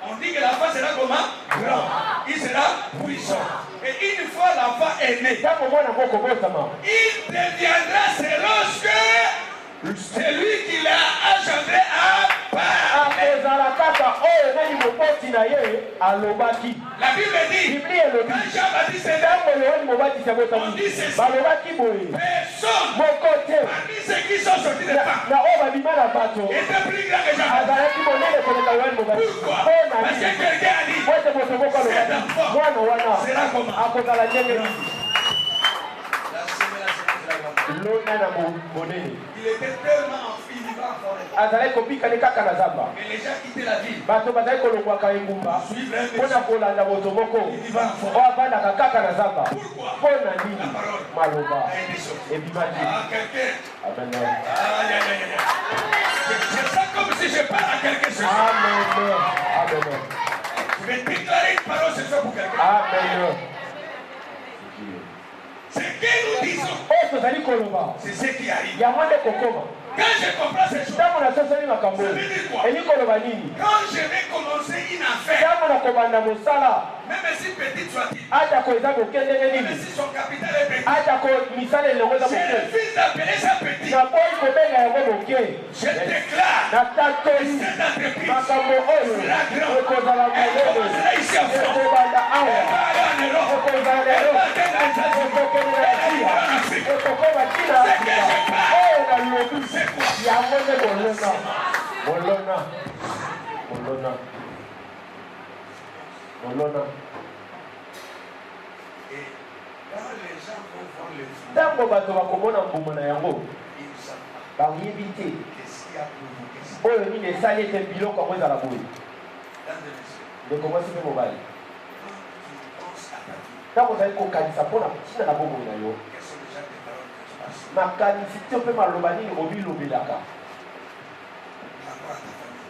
On dit que l'enfant sera comment? Grand. Il sera puissant. Et une fois l'enfant est né, ntango mwana ngo kobotama il deviendra selon ce que celui qui l'a engendré a parlé. akozala kaka oyo nani moboti na ye alobaki. La Bible dit, biblia elobi quand Jean-Baptiste est né, ntango yohani mobatisi abotami balobaki boye personne moko te parmi ceux qui sont sortis de femmes na oyo babima na bato était plus grand que Jean-Baptiste. azalaki monene koleka yohani mobatisi. Pourquoi? mpo na Parce que nini? quelqu'un a dit, po ete moto moko alobaki mwana wana sera comment? akozala ndenge nini? La semaine sera grande. lona na monene Il était tellement enfui, il vivait en forêt. azalaki kobikani kaka na zamba. Mais les gens quittaient la ville. bato bazali kolongwaka engumba Suivre un mpona monsieur. kolanda moto moko Il vivait en forêt. oyo avandaka kaka na zamba. Pourquoi? mpo na nini? La parole maloba a été sortie. ebimaki. Ah, quelqu'un. amen Aïe, aïe, aïe, aïe. Je sens comme si je parle à quelqu'un ce soir. amen amen Je vais déclarer une parole ce soir pour quelqu'un. amen. Ce que nous disons, oyo tozali koloba c'est ce qui arrive. yango nde kokoma. Quand je comprends ces choses, ntango nasosoli makambo oyo eli koloba nini? quand je vais commencer une affaire, ntango nakobanda mosala même si petite soit-il, atako eza moke ndenge même nini, si son capital est petit, atako misala elongo eza je moke, refuse d'appeler ça petit. naboyi kobenga yango moke. Je déclare natatoli cette entreprise makambo oyo ekozala monene, commencera ici à fond. ekobanda awa, Elle va aller en Europe. ekozala Elle lelo, va atteindre les États-Unis. ekokende na asia, En Afrique. ekokoma tina Afrika. oyo nalobi yango nde bolona bolona bolona bolona. Et quand les gens vont voir le fou, ntango bato bakomona mbuma na yango ils ne savent pas bayebi te qu'est-ce qui a provoqué ça. oyo nini esali ete biloko yango ezala boye. Mesdames et messieurs, ndeko mwasi mpe mobali, quand tu penses à ta vie, ntango ozali kokanisa mpona ntina na bomoi na yo, quelles sont déjà tes paroles que tu passes makanisi te mpe maloba nini obilobelaka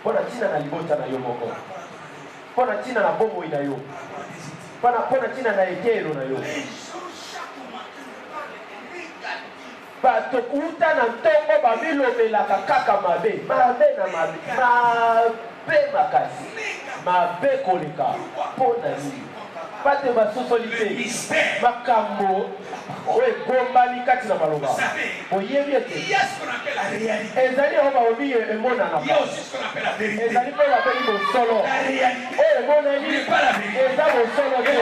par rapport à ta famille, mpona ntina na libota na yo moko, par rapport à ton énergie, mpona ntina na bomoi na yo, par rapport à tes idées. mpona ntina na etelo na yo. Les gens chaque matin me parlent de négatif. bato kuta na ntongo bamilobelaka kaka mabe mabe na mabe mabe makasi mabe koleka. mpo na nini? Pas de basosalité. Makambo. Oui, bombami kati na maloba. Oyebi ete. Il y a ce qu'on appelle la réalité. Ezali oba obi emona na. Il y a aussi ce qu'on appelle la vérité. Ezali pe ba beli bosolo. La réalité Emona ni n'est pas la vérité. eza bosolo te.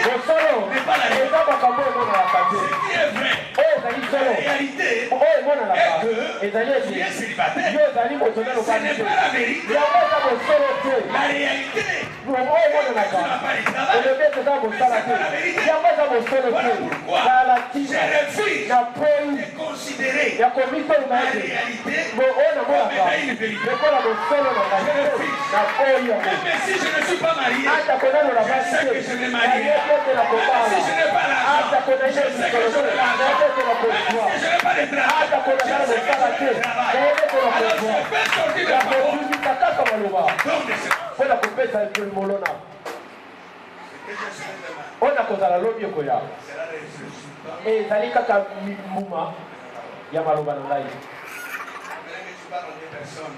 Bosolo n'est pas la vérité. eza makambo emona na kate. Ce qui est vrai, Ezali solo. la réalité Emona na est kate. que Ezali tu es ete. célibataire. Yo ezali bosolo Ce lokani n'est te. pas la vérité. Yango eza bosolo te. La réalité, Emona na tu n'as kate. pas de travail. Olobi ete eza bosala te. Yango eza bosolo te. Kala Je tina. refuse Na poi de considérer ya komitoluma la ete. réalité Ona comme monaka. étant une vérité. Lokola bosolo na kate. Na poi yango. Même si je ne suis pas marié, Hata konano na je basi sais te. que je n'ai marié. Nayebi ete na Même kobala. si je n'ai pas l'argent, Hata konaina je sais que je n'ai l'argent. nayebi ete na Même kozwa. si je n'ai pas de travail, Hata konakala je sais que mosala je te. n'ai pas de travail. Nayebi ete na Alors kozwa. je peux sortir de Ya ma porte. kobimisa kaka maloba. Donc de ce mpo na kopesa molona que je serai demain oyo na kozala lobi ekoya sera le résultat. ezali kaka mbuma ya maloba na ngai. Après que tu parles à des personnes,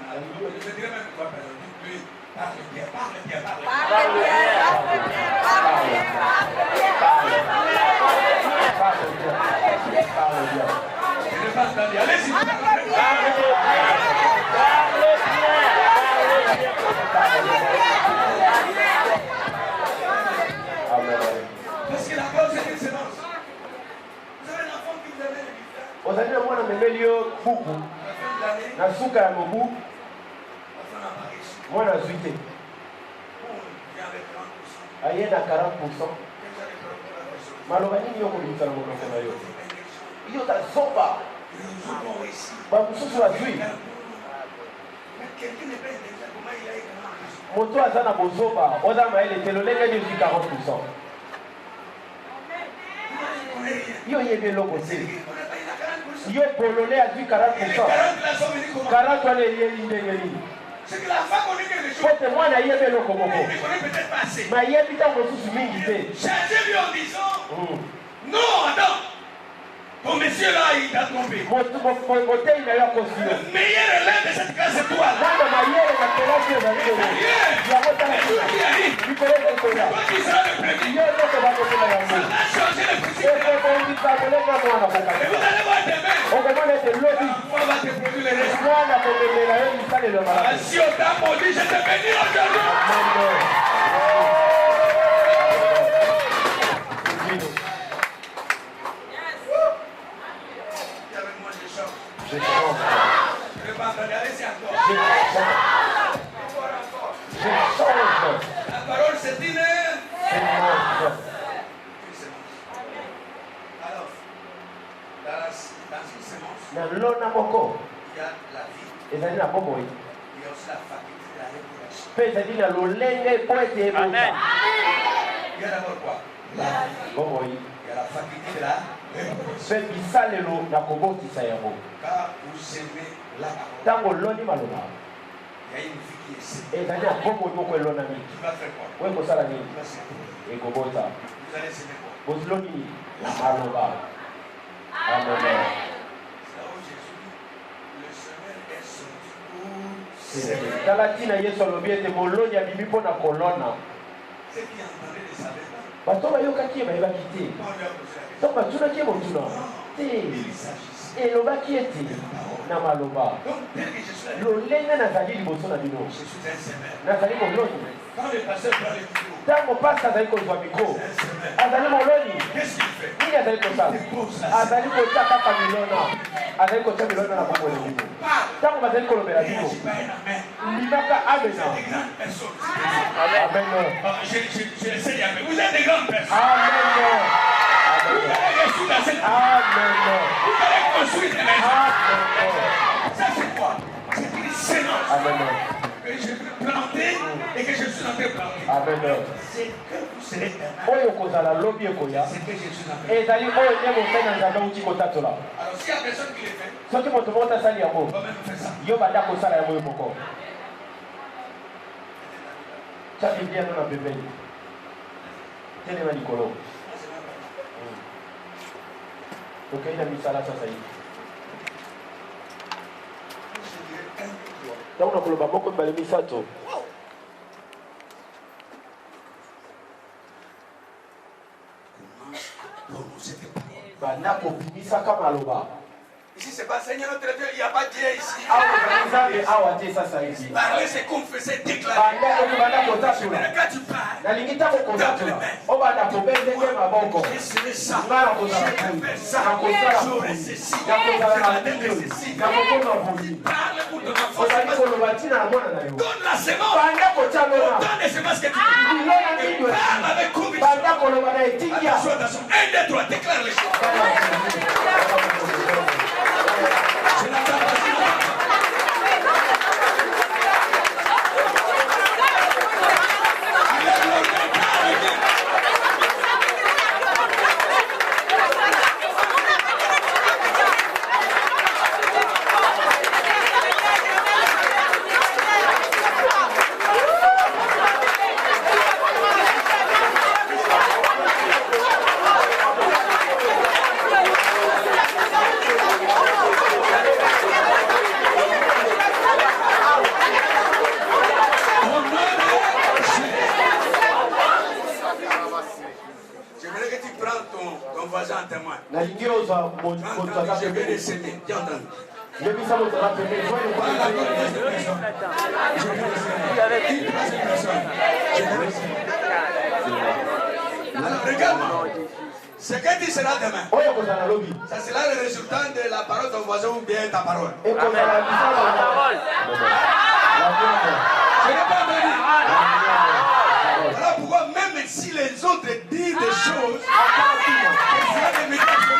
je dirais même trois personnes, dis-lui, parle bien, parle bien, parle bien. Parle bien, parle bien, parle bien, parle bien. Parle bien. Parle bien. Je n'ai pas entendu. Allez-y, parle bien. Parce que la cause c'est une sémence. Vous avez un enfant qui vous amène le bulletin. ozali na mwana memeli yo buku À la fin de l'année, na suka ya mobu l'enfant n'a pas reçu. mwana azwi te Bon, il vient avec 30%. aye na 40%. Qu'est-ce que j'allais faire pour la personne? maloba nini yo kobimisa na monoko na yo C'est une élection. yo tazoba Et nous avons réussi. bamosusu bazwi Mais quelqu'un n'est pas intelligent. Comment il a eu 40%? moto aza na bozoba oza mayele te lolenge ni ozwi 40%. yo oyebi eloko te yo bolole azwi 40%. 40 wana eyeli ndenge nini C'est que la femme connaît quelque chose. po te mwana ayebi eloko moko Elle ne connaît peut-être pas assez. mayebi ntango mosusu mingi te. Changez-lui en disant non, attends. Ton monsieur là, il t'a trompé. motei na yo akosi yo Le meilleur élève de cette classe, c'est toi là. nana mayele na kelasi ezali lelo yango tala Et tout qui arrive, likolo ekoya toi qui seras le premier. yo nyonso bakosela yango Ça va changer le principe. ekobongisa kolenga mwana Et vous kokata allez voir demain. okomona ete lobi On va te produire les résultats. mwana komemela yo misalelo Ah, malamu. si on t'a maudit, je te bénis aujourd'hui. Et avec moi, je chante. Je chante. Je ne vais pas entendre. Allez-y encore. Je chante. Encore, encore. Je chante. La parole, c'est une Semence. sémence. Alors, dans une sémence, Na lona moko il y a la vie, ezali na bomoi il y a aussi la faculté de la révélation. mpe ezali na lolenge mpo ete ebota. Il y a d'abord quoi? La vie. Bomoi Il y a la faculté de la révélation. mpe bisalelo na kobotisa yango Quand vous aimez la parole, ntango oloni maloba il y a une vie qui est saine. ezali na bomoi moko elonami Qui va faire quoi? oyo ekosala Qui nini va s'aimer. ekobota Vous allez s'aimer quoi? boziloni nini maloba. Amen. C'est là où Jésus dit, le Seigneur est sorti pour s'aimer. tala ntina yesu alobi ete moloni abimi mpo na kolona. Ceux qui entendaient ne savaient pas. bato bayokaki ye bayebaki te Quand on lui a posé la question, ntango batunaki ye motuna te il s'agissait. elobaki ete na maloba Donc, tel que Jésus a dit, lolenge nazali liboso na bino je suis un sémère. nazali moloni. Quand le pasteur prend le micro, ntango pasi azali kozwa mikro c'est un sémère. azali moloni Qu'est-ce qu'il fait? nini azali kosala azali kotia kaka milona azali kotia milona na bomoi na bino ntango bazali kolobela bino Je pas un amen. limaka amena Des grandes personnes. amen Je l'essaye avec vous. êtes des grandes personnes. amen Vous allez réussir dans cette vie. amen Vous allez construire des maisons. amen Ça, c'est quoi? C'est une sémence amen que je peux planter et que je suis en train de planter. amen C'est que vous serez demain. oyo kozala lobi ekoya C'est que je suis en train de ezali oyo nde mosali na nzambe auti kotatola. Alors, s'il y a personne qui le fait, soki moto moko tasali yango on va même faire ça. yo banda kosala yango yo moko tia biblia no na pembeni telema likolo tokei na misala sasa hivi Je dirais un, trois. ntango na koloba moko mibale misato prononcer tes paroles. banda kobimisaka maloba. Ici, c'est pas Seigneur notre Dieu, il n'y a pas Dieu ici. Parler, c'est confesser, déclarer. Mais quand tu parles, je serai ça, j'aurai ceci, parle pour ton enfant. Donne la semence, donne les semences que tu veux. Et parle avec conviction. Attention, 1, 2, 3, déclare les choses. Je n'attends pas. Je vais les semer. J'ai entendu. Regarde-moi. Ce que tu seras demain, ça sera le résultat de la parole de ton voisin ou bien ta parole. Je n'ai pas entendu. Voilà pourquoi même si les autres disent des choses, il sera des métaphores.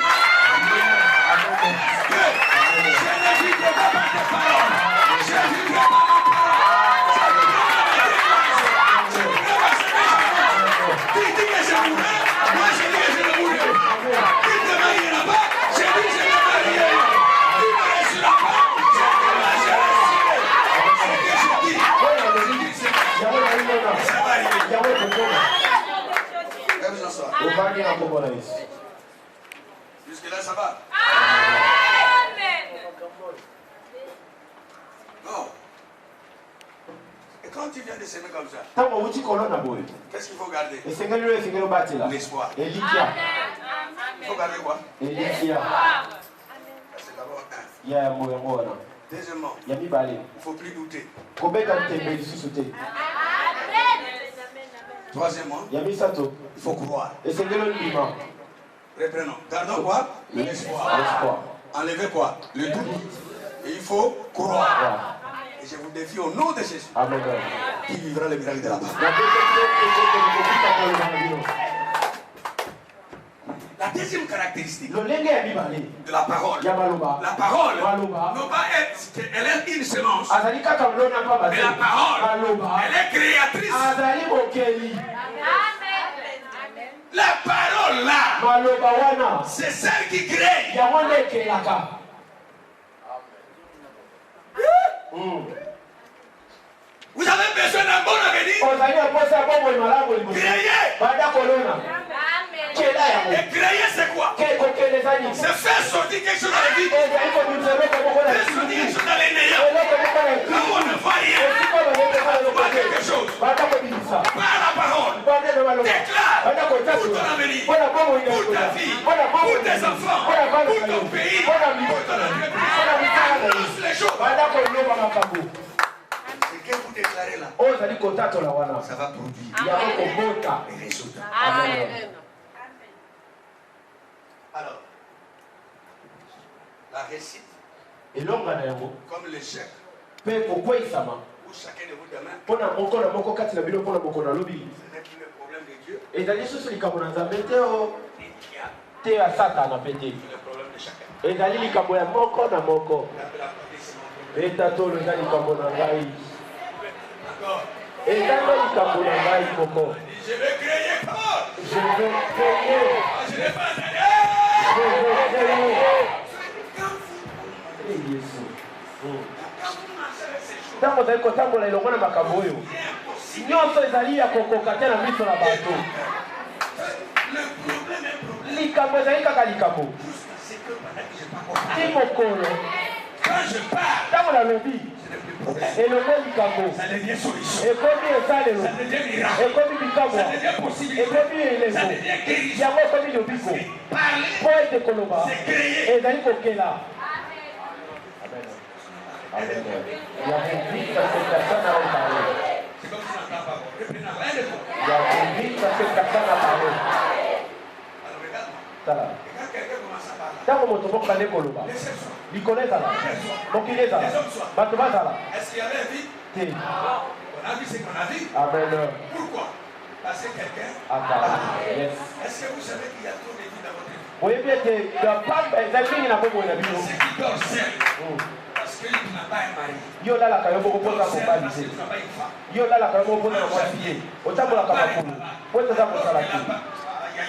Je ne vivrai pas par tes paroles. Je ne vivrai pas par ma parole. Tu dis que je mourrai, moi je dis que je ne mourrai. Tu te marieras pas, je dis que je me marierai. Tu ne me laisseras pas, je dis que je resterai. Ce que je dis, ça va arriver. Comme j'en sors. Jusque là, ça va. Non. Et quand tu viens de s'aimer comme ça, qu'est-ce qu'il faut garder? L'espoir. Il faut garder quoi? C'est d'abord un. Deuxièmement, il ne faut plus douter. Troisièmement, il faut croire. Reprenons. Gardons quoi? L'espoir. Enlevez quoi? Le doute. Et il faut croire. Et je vous défie au nom de Jésus. Amen. Qui vivra le miracle de la part. La deuxième caractéristique de la parole. La parole non pas elle est une semence. Mais la parole, elle est créatrice. La parole là, c'est celle qui crée. Vous avez besoin d'un bon avenir. Créer. Et créer c'est quoi? C'est faire sortir quelque chose dans la vie. Faire sortir quelque chose dans les néants. Là où on ne voit rien, on voit quelque chose. Par la parole, déclare pour ton avenir, pour ta vie, pour tes enfants, pour ton pays, pour ton entreprise. Annonce les choses. Ce que vous déclarez là, ça va produire des résultats. Amen. Alors, la réussite, comme l'échec, où chacun de vous demain, ce n'est plus le problème de Dieu, c'est le problème de chacun. D'accord. Je vais créer quoi? Je vais créer. Je vais pas ntango ozali kotambola elongo na makambo oyo nyonso ezali ya kokoka te na miso na bato. Likambo ezali kaka likambo ti mokolo ntango nalobi Et le mot Mikambo. Ça devient solution. Et comme il est ça, Ça devient miracle. et comme il Mikambo. Ça devient Et possibilité. comme il est Ça là. devient guérison. Il y a moi comme il est bico. Parler, Pour être Koloba. c'est créer. Et d'aller Kokela. Amen. Amen. Il y a compris parce que personne n'a parlé. C'est comme si on n'entend pas. Reprenons. Rien de tout. Il y a compris parce que personne n'a parlé. Alors regarde-moi. Ça là. Et quand quelqu'un commence à parler, Tant que mon tomo kane Koloba. laissez le soin. Likone ça là. Mokile ça là. Batoma ça là. Est-ce qu'il y avait vie? Té. On a vu ce qu'on a vu. Amen. Pourquoi? Parce que quelqu'un. Yes. Est-ce que vous savez qu'il y a trop de vie dans votre vie? Vous voyez bien que la femme est na bobo na bino. C'est qui dort seul. Parce qu'il n'a pas un mari. Yo la kayo boko poza ko Seul ba parce lise. qu'il n'a pas une femme. Yo la kayo boko poza ko ba lise. Otambola ka bakulu. Poza za ko sala ki. La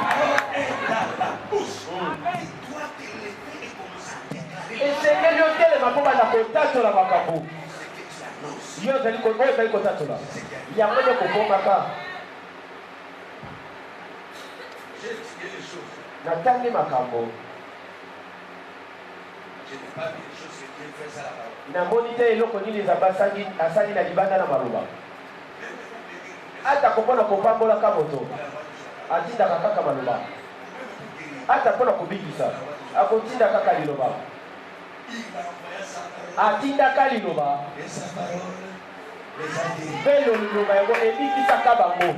parole est dans la bouche. Tu dois te lever et commencer à déclarer Esengeli otelema mpo banda kotatola makambo. ce que tu annonces. Yo ozali kotatola. Yango nde kobongaka. J'ai étudié les choses. Natangi makambo. Je n'ai pas vu les choses que Dieu fait ça la parole. Namoni te eloko nini Nzambe asali na libanda na maloba. Ata kopona kopambolaka moto. Atindaka kaka maloba. Ata mpona kobikisa. Akotinda kaka liloba. Il a envoyé sa parole. Atindaka liloba. Et sa parole les a guéris. Mpe liloba yango ebikisaka bango.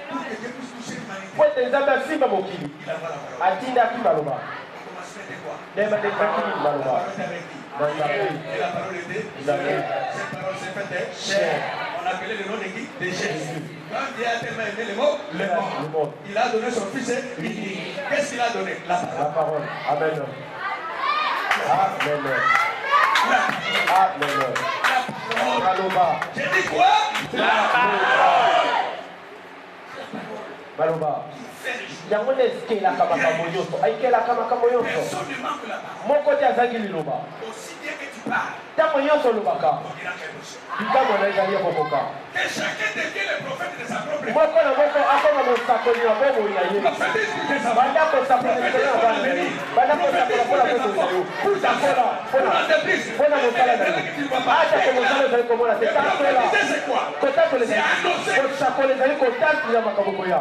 Pour que Dieu puisse toucher l'humanité, Po ete Nzambe asimba mokili. il envoie la parole. Atindaki maloba. Au commencement de quoi? Ndenge bandekaki nini La maloba. parole est avec qui? Na Nzambe. Et la parole était Nzambe. cette parole s'est faite chair. On a appelé le nom de qui? De Jésus. Quand Dieu a tellement aimé le mot, Le monde. il a donné son fils unique. Qu'est-ce qu'il a donné? La La parole. parole. Amen. Amen. La Amen. parole. Maloba. J'ai dit quoi? Maloba. Fait les choses. Yango nde esikelaka makambo nyonso. Ayikelaka makambo nyonso. Personne ne manque la parole. Moko te azangi liloba. Aussi bien que tu parles, Ntango nyonso olobaka. on dira quelque chose. Likambo na ezali ekokoka. Que chacun devienne le prophète de sa propre vie. Moko na moko akoma mosakoli na bomoi na ye. Prophétise de sa Banda kosakola likolo na bana na ye. Banda kosakola mpona boto na yo. Takola mpona mosala na yo. Ata ke mosala ezali komona te. Takola. C'est quoi? Kotatola ezali. Kosakola ezali kotatila makambo koya.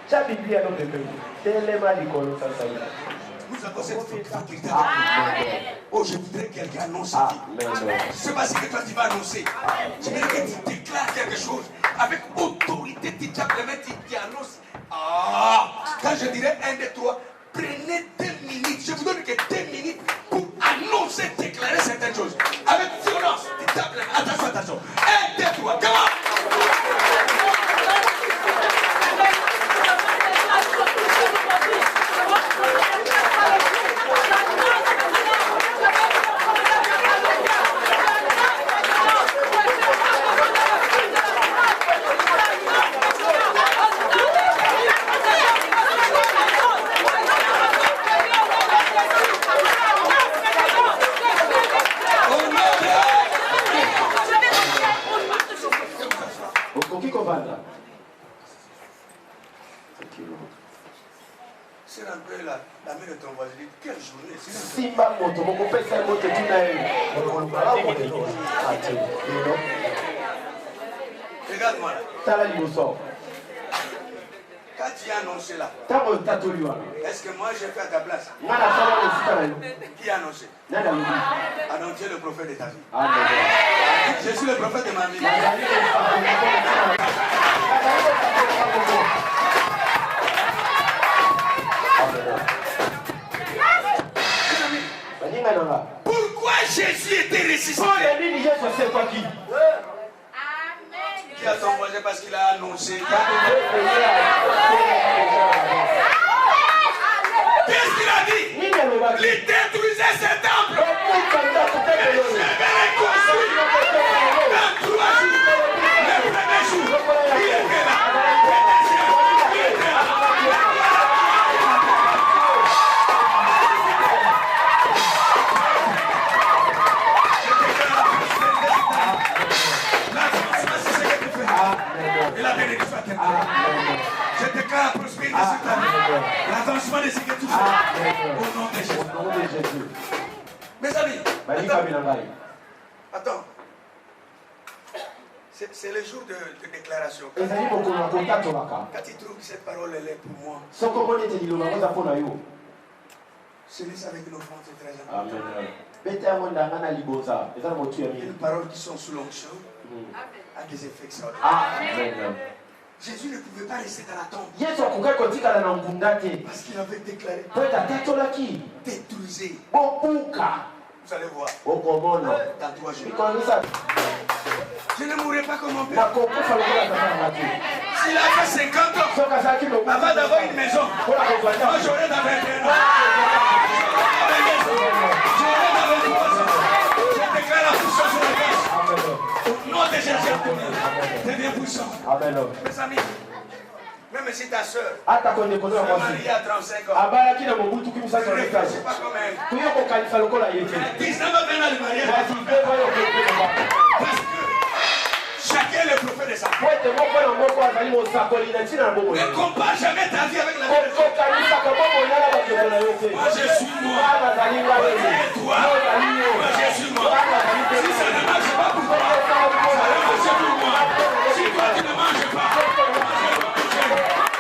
Tya Biblia no pembeni. Telema likolo sasa hivi. Nous avons cette faculté. Oh, je voudrais que quelqu'un annonce. C'est pas ce que toi tu vas annoncer. Je veux que tu déclares quelque chose avec autorité. Tu annonces. Ah, quand je dirais 1, 2, 3, prenez 2 minutes. Je vous donne que 2 minutes pour annoncer, déclarer certaines choses. Avec violence. Attention, attention. 1, 2, 3, comment? Okoki kovanda. C'est un peu la main de ton voisin. Quelle journée, c'est ça? Simba moto mokopesa ye moto tina ye. Ate. Regarde-moi là. Tala liboso. Quand tu as annoncé là, Ntango otatoli wana. est-ce que moi j'ai fait à ta place? Nga nasala wana esika na yo. Qui a annoncé? Nani alobi? Alors tu es le prophète de ta vie. Amen. Je suis le prophète de ma vie. Baninga nanga. Pourquoi Jésus était ressuscité? Pona nini Yesu asekaki? Qui a ton voisin parce qu'il a annoncé? Qu'est-ce qu'il a dit? Nini alobaki? Il détruisait ce temple. Okukanda Et kuteke je lelo. vais reconstruire en 3 jours. Le premier jour, il était là. Le deuxième, il était là. Et la bénédiction à quelqu'un. Je déclare la prospérité sur ta vie. L'avancement de ce que tu fais. Au nom de Jésus. Au nom de Jésus. Mes amis, attends. C'est le jour de déclaration. Quand tu trouves que cette parole elle est pour moi, c'est avec nos francs, c'est très important. Les paroles qui sont sous l'onction a des effets extraordinaires. Jésus ne pouvait pas rester dans la tombe. Parce qu'il avait déclaré détruisez. Vous allez voir. Dans 3 jours. Je ne mourrai pas comme mon père. S'il a fait 50 ans avant d'avoir une maison, moi j'aurais dans 21 ans. J'aurais dans 23 ans. Je déclare la puissance de la grâce. Au nom de Jésus, deviens puissant. Mes amis, même si ta soeur est mariée à 35 ans, ne réfléchis pas comme elle. 19 ans le mariage. Parce que chacun est le prophète de sa foi. Ne compare jamais ta vie avec la vie de toi. Moi je suis moi. Et toi, moi je suis moi. Si ça ne marche pas pour toi, ça ne marche pour moi. Si toi tu ne manges pas, moi je vais manger.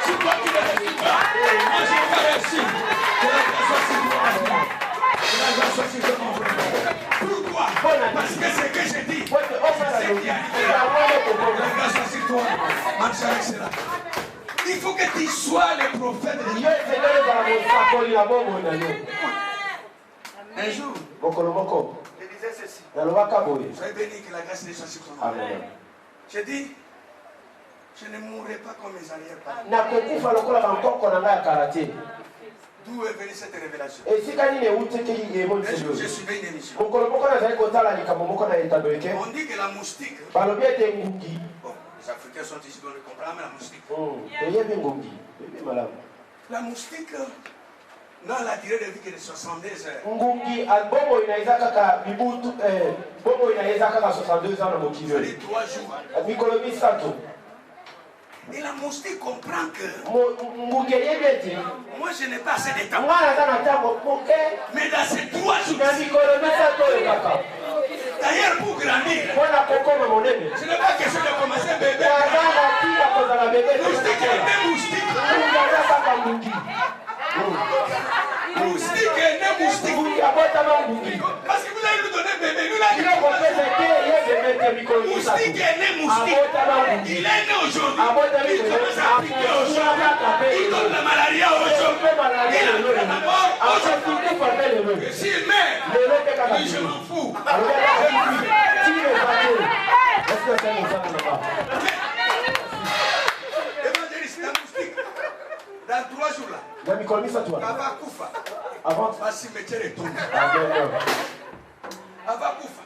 Si toi tu ne réussis pas, moi je vais réussir. Que la grâce soit sur toi. Que la grâce soit sur toi, mon frère. Pourquoi? Parce que ce que je dis, c'est ce qui arrive. La grâce soit sur toi. Marche avec cela. Il faut que tu sois le prophète de Dieu. Un jour, je disais ceci. Soyez béni que la grâce de soit sur ton âme. Je dis, je ne mourrai pas comme mes arrière-parents. D'où est venue cette révélation? Un jour, je suivais une émission. On dit que la moustique, bon, les Africains sont ici, donc on comprend, mais la moustique. La moustique, dans la durée de vie qui est de 72 heures. C'est 3 jours. Et la moustique comprend que moi je n'ai pas assez de temps. Mais dans ces 3 jours, d'ailleurs pour grandir, ce n'est pas question de commencer bébé. Moustique est né moustique. Moustique est né moustique. Parce que vous allez nous donner bébé. Moustique est né moustique. Il est né aujourd'hui. Il commence à piquer aujourd'hui. Il donne la malaria aujourd'hui. Il a la mort aujourd'hui. Et s'il meurt, lui je m'en fous. Évangéliste, la moustique. Dans 3 jours là. Ava Koufa. Va cimetière et tout. Ava Koufa.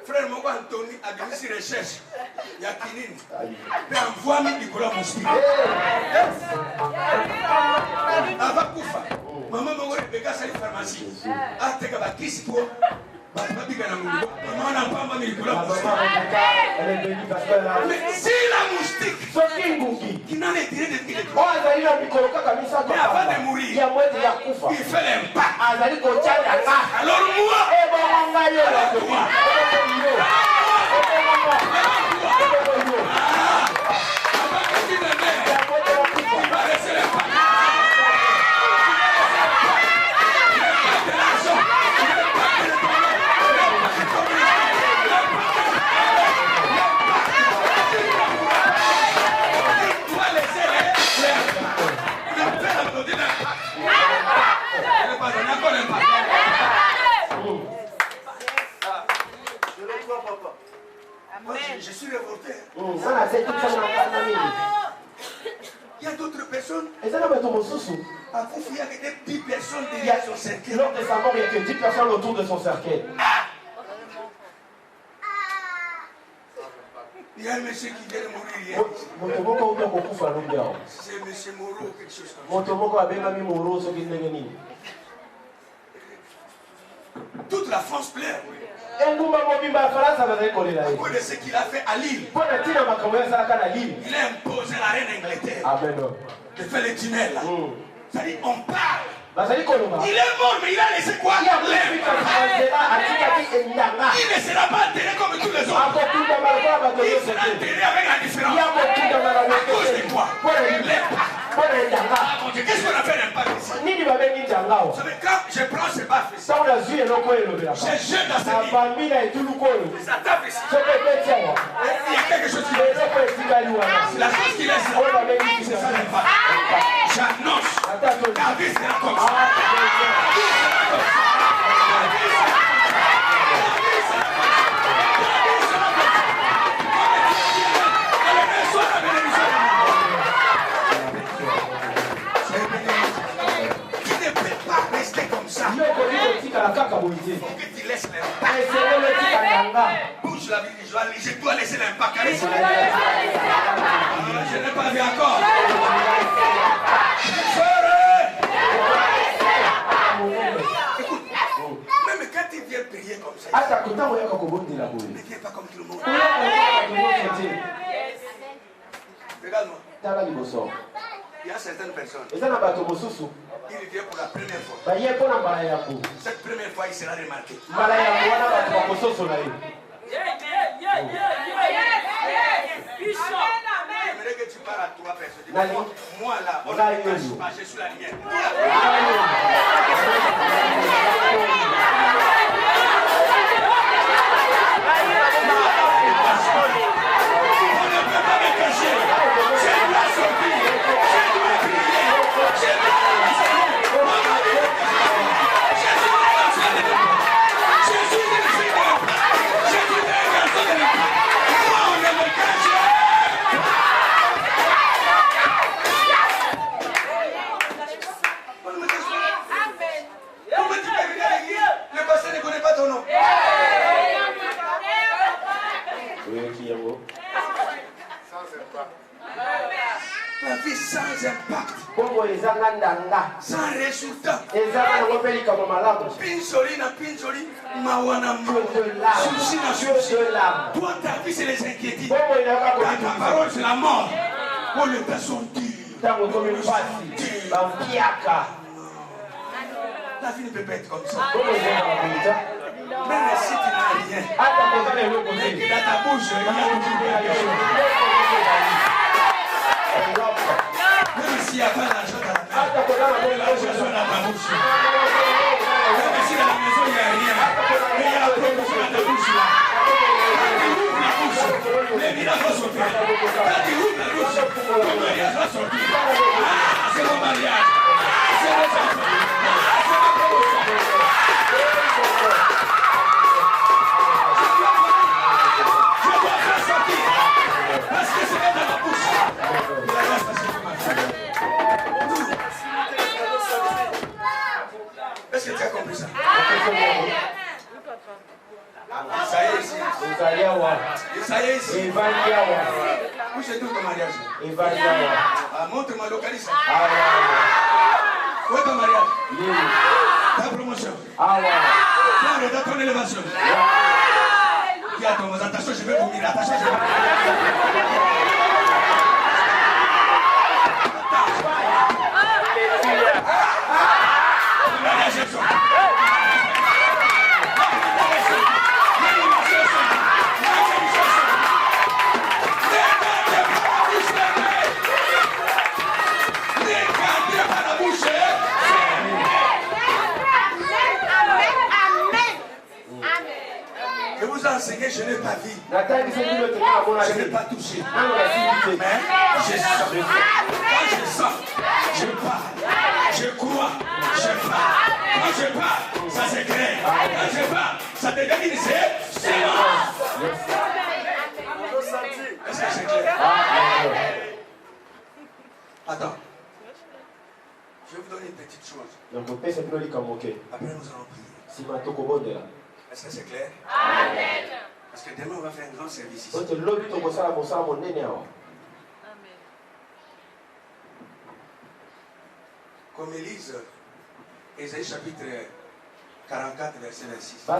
Frère Mogo Anthony a mis sur recherche. Il y a Kinini. Mais envoie-moi Nicolas Moustique. Ava Koufa. Maman Mogo Rebecca, c'est une pharmacie. A teka ba kisi po. Ba bika na mungu. Maman n'a pas mis Nicolas Moustique. Mais si la moustique qui n'en est tiré de qui mais avant de mourir, il fait l'impact. Alors moi, je suis révolté. Il y a d'autres personnes. Il y a que 10 personnes derrière son cercueil. Lors de sa mort, il n'y a que 10 personnes autour de son cercueil. Il y a un monsieur qui vient de mourir hier. C'est monsieur Moreau ou quelque chose comme ça. Toute la France pleure. À cause de ce qu'il a fait à Lille. Il a imposé la reine d'Angleterre de faire le tunnel là. C'est-à-dire on parle Il est mort, mais il a laissé quoi? Il ne sera pas enterré comme tous les autres. Il sera enterré avec la différence. À cause de quoi? Qu'est-ce qu'on appelle un bac ici? Vous savez, quand je prends ce bac ici, je jette dans cette île. Ça tape ici. Il y a quelque chose qui laisse. La chose qui laisse, c'est ça le bac. J'annonce, ta vie sera comme ça. Tu ne peux pas rester comme ça. Il faut que tu laisses l'impact. Bouge la vie, je dois laisser l'impact. Je n'ai pas vu encore. Écoute, même quand tu viens prier comme ça, ne viens pas comme tout le monde. Regarde-moi. Il y a certaines personnes, il vient pour la première fois. Cette première fois, il sera remarqué. J'aimerais que tu parles à trois personnes. Moi là, on a le cache pas, je suis la lumière. On ne peut pas me cacher. Je dois sortir. Je dois prier. Je dois enseigner. Je suis un fils de Dieu. Je suis un garçon de Dieu. Moi, on ne me cache pas. Pourquoi tu peux venir à l'église? Le pasteur ne connaît pas ton nom. La vie sans impact, sans résultat. Pinzoli na pinzoli, mawana mawana, souci na souci. Toi, ta vie, c'est les inquiétudes. Ta parole, c'est la mort. Oh, les temps sont durs. La vie ne peut pas être comme ça. Même si tu n'as rien, mais qu'il a ta bouche, il y a même s'il n'y a pas d'argent dans la main, l'argent soit dans ta bouche. Même si dans la maison il n'y a rien, mais il y a la promotion dans ta bouche là. Quand tu ouvres la bouche, les miracles vont sortir. Quand tu ouvres la bouche, ton mariage va sortir. Ah, c'est mon mariage. C'est mon enfant. C'est ma promotion. Je dois faire sortir. Parce que c'est dans ma bouche. Il a la station de ma fille. Est-ce que tu as compris ça? Ça y est ici. Ça y est ici. Où c'est tout ton mariage? Montre-moi, localise. Où est ton mariage? Ta promotion. Dans ton élévation. Qui a ton attention, je vais vomir. Attention, je vais vomir. Je vous ai enseigné, je n'ai pas vu. Je n'ai pas touché. Mais je sens. Quand je sens, je parle. Je crois, je parle. Quand je parle, ça s'éclaire. Quand je parle, ça devient une silence. Est-ce que c'est clair? Attends. Je vais vous donner une petite chose. Après, nous allons prier. Est-ce que c'est clair? Amen. Parce que demain, on va faire un grand service ici. Comme Élise, Ésaïe chapitre 44, verset 26. À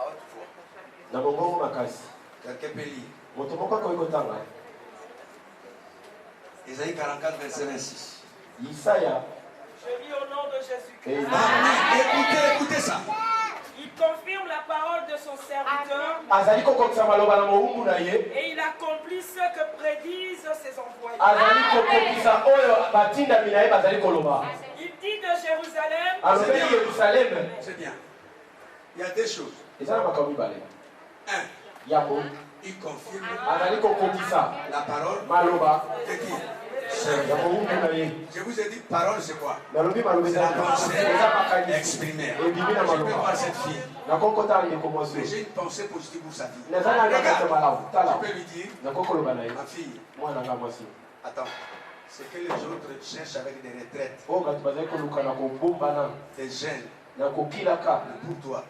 haute voix. Quelqu'un peut lire. Isaïe 44, verset 26. Isaya. Je lis au nom de Jésus-Christ. Amen. Écoutez ça. Il confirme la parole de son serviteur et il accomplit ce que prédisent ses envoyés. Il dit de Jérusalem. C'est bien. Il y a deux choses. Un, il confirme la parole de qui? Je vous ai dit, parole c'est quoi? C'est la pensée exprimée. Je peux voir cette fille. Mais j'ai une pensée positive pour sa vie. Regarde, je peux lui dire, ma fille, attends, c'est que les autres cherchent avec des retraites, des gènes. Pour toi,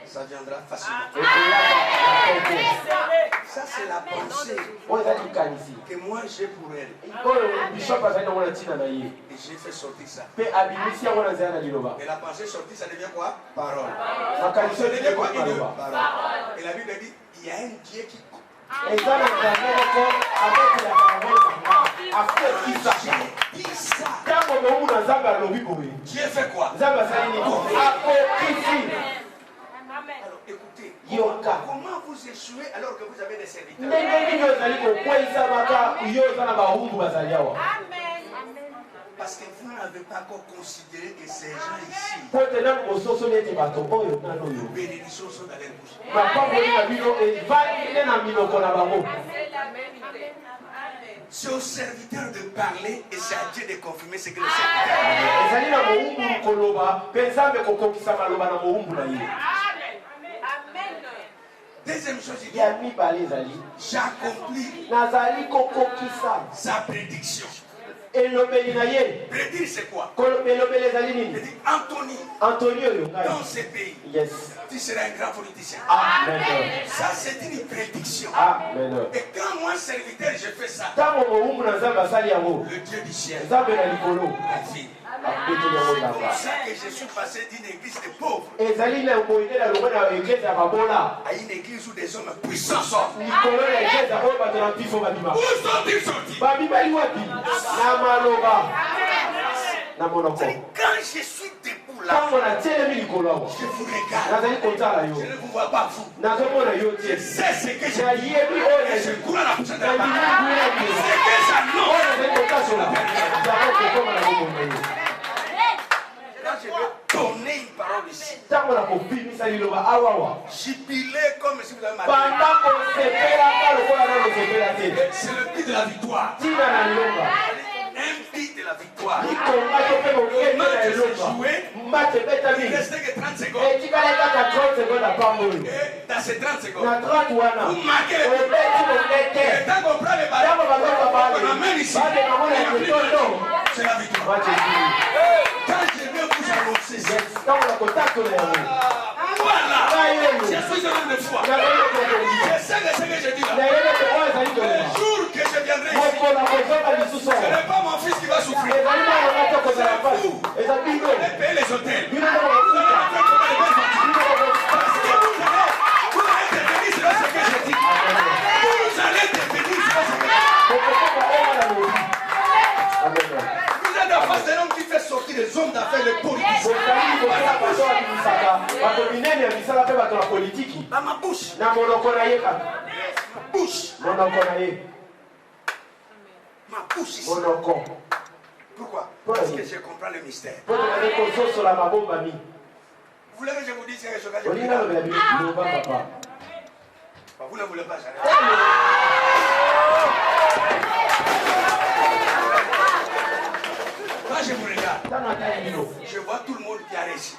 ça viendra facilement. Ça, c'est la pensée que moi j'ai pour elle. Et j'ai fait sortir ça. Et la pensée sortie, ça devient quoi? Parole. Ça devient quoi? Parole. Et la Bible dit, il y a un Dieu qui Dieu fait quoi? Alors écoutez, comment vous échouez alors que vous avez des serviteurs? Parce que vous n'avez pas encore considéré que ces gens ici, les bénédictions sont dans leur bouche. C'est au serviteur de parler et c'est à Dieu de confirmer ce que le serviteur dit. Deuxième chose, il dit, j'accomplis sa prédiction. Prédire c'est quoi? Il dit Anthony, dans ce pays, tu seras un grand politicien. Ça c'est une prédiction. Et quand moi serviteur je fais ça, le Dieu du ciel confirme. C'est pour ça que je suis passé d'une église de pauvres à une église où des hommes puissants sortent. Où sont-ils sortis? Quand je suis debout là, je vous regarde. Je ne vous vois pas vous. Je sais ce que je dis. Et je cours à la prochaine de la parole. C'est que j'annonce. Quand je vais donner une parole ici, jubiler comme si vous avez mal. C'est le but de la victoire. Un but de la victoire. Le match s'est joué. Il ne restait que 30 secondes. Et dans ces 30 secondes, vous marquez les buts. Et tant qu'on prend les ballons, on amène ici. C'est la victoire. Quand je vais vous annoncer ça, voilà, je suis un homme de foi. Je sais que ce que je dis là, le jour que je viendrai ici, ce n'est pas mon fils qui va souffrir. C'est vous. Vous allez payer les hôtels. Vous allez faire comme les belles parties. Parce que vous allez devenir sur ce que je dis. Vous allez devenir sur ce que je dis. Vous êtes en face d'un homme qui fait sortir les hommes d'affaires, les politiciens. Dans ma bouche. Ma bouche. Ma bouche ici. Pourquoi? Parce que je comprends le mystère. Vous voulez que je vous dise quelque chose? Vous ne voulez pas, j'arrête. Quand je vous regarde, je vois tout le monde qui a réussi.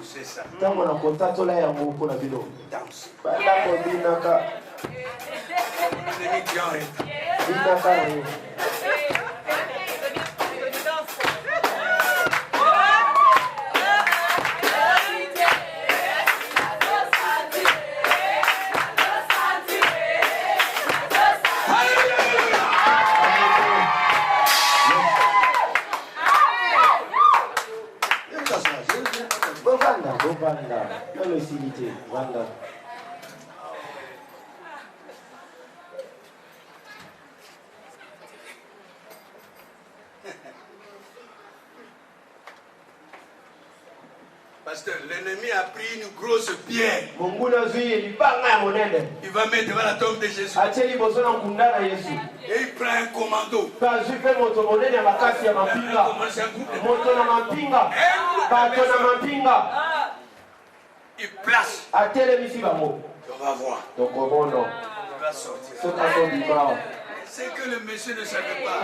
C'est ça. Danse. mokolo esili te vanda. Pasteur, l'ennemi a pris une grosse pierre. Il va mettre devant la tombe de Jésus. Et il prend un commando. Il place. On va voir. Il va sortir. C'est que le monsieur ne savait pas.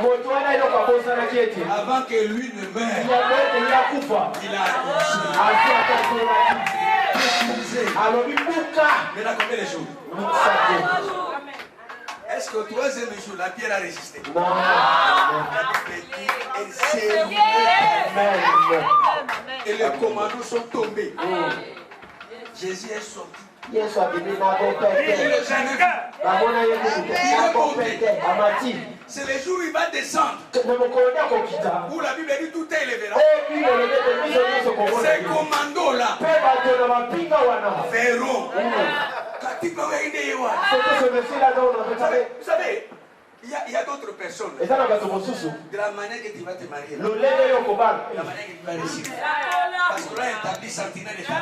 Avant que lui ne meure, il a maintenant combien de jours? Est-ce qu'au troisième jour, la pierre a résisté? Non. Et les commandos sont tombés. Jésus est sorti. C'est le jour où il va descendre. Où la Bible dit tout est élevé. Ces commandos-là verront. Vous savez, il y a d'autres personnes. De la manière que tu vas te marier, la manière que tu vas réussir. Parce qu'on a établi sentinelle de ta vie.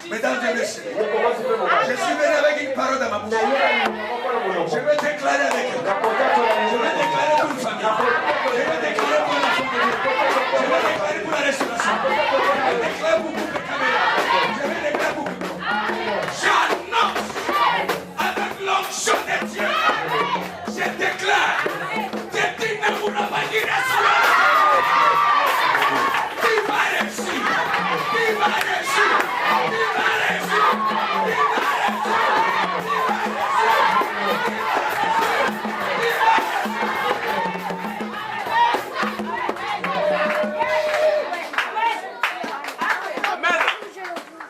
Mesdames et messieurs, je suis venu avec une parole dans ma bouche. Je vais déclarer avec elle. Je vais déclarer pour une famille. Je vais déclarer pour la famille. Je vais déclarer pour la restauration. Je vais déclarer pour couper caméra. Je vais déclarer pour couper. J'annonce avec l'onction de Dieu. Je déclare que tu ne pourras pas dire ça. Tu vas réussir. Tu vas réussir.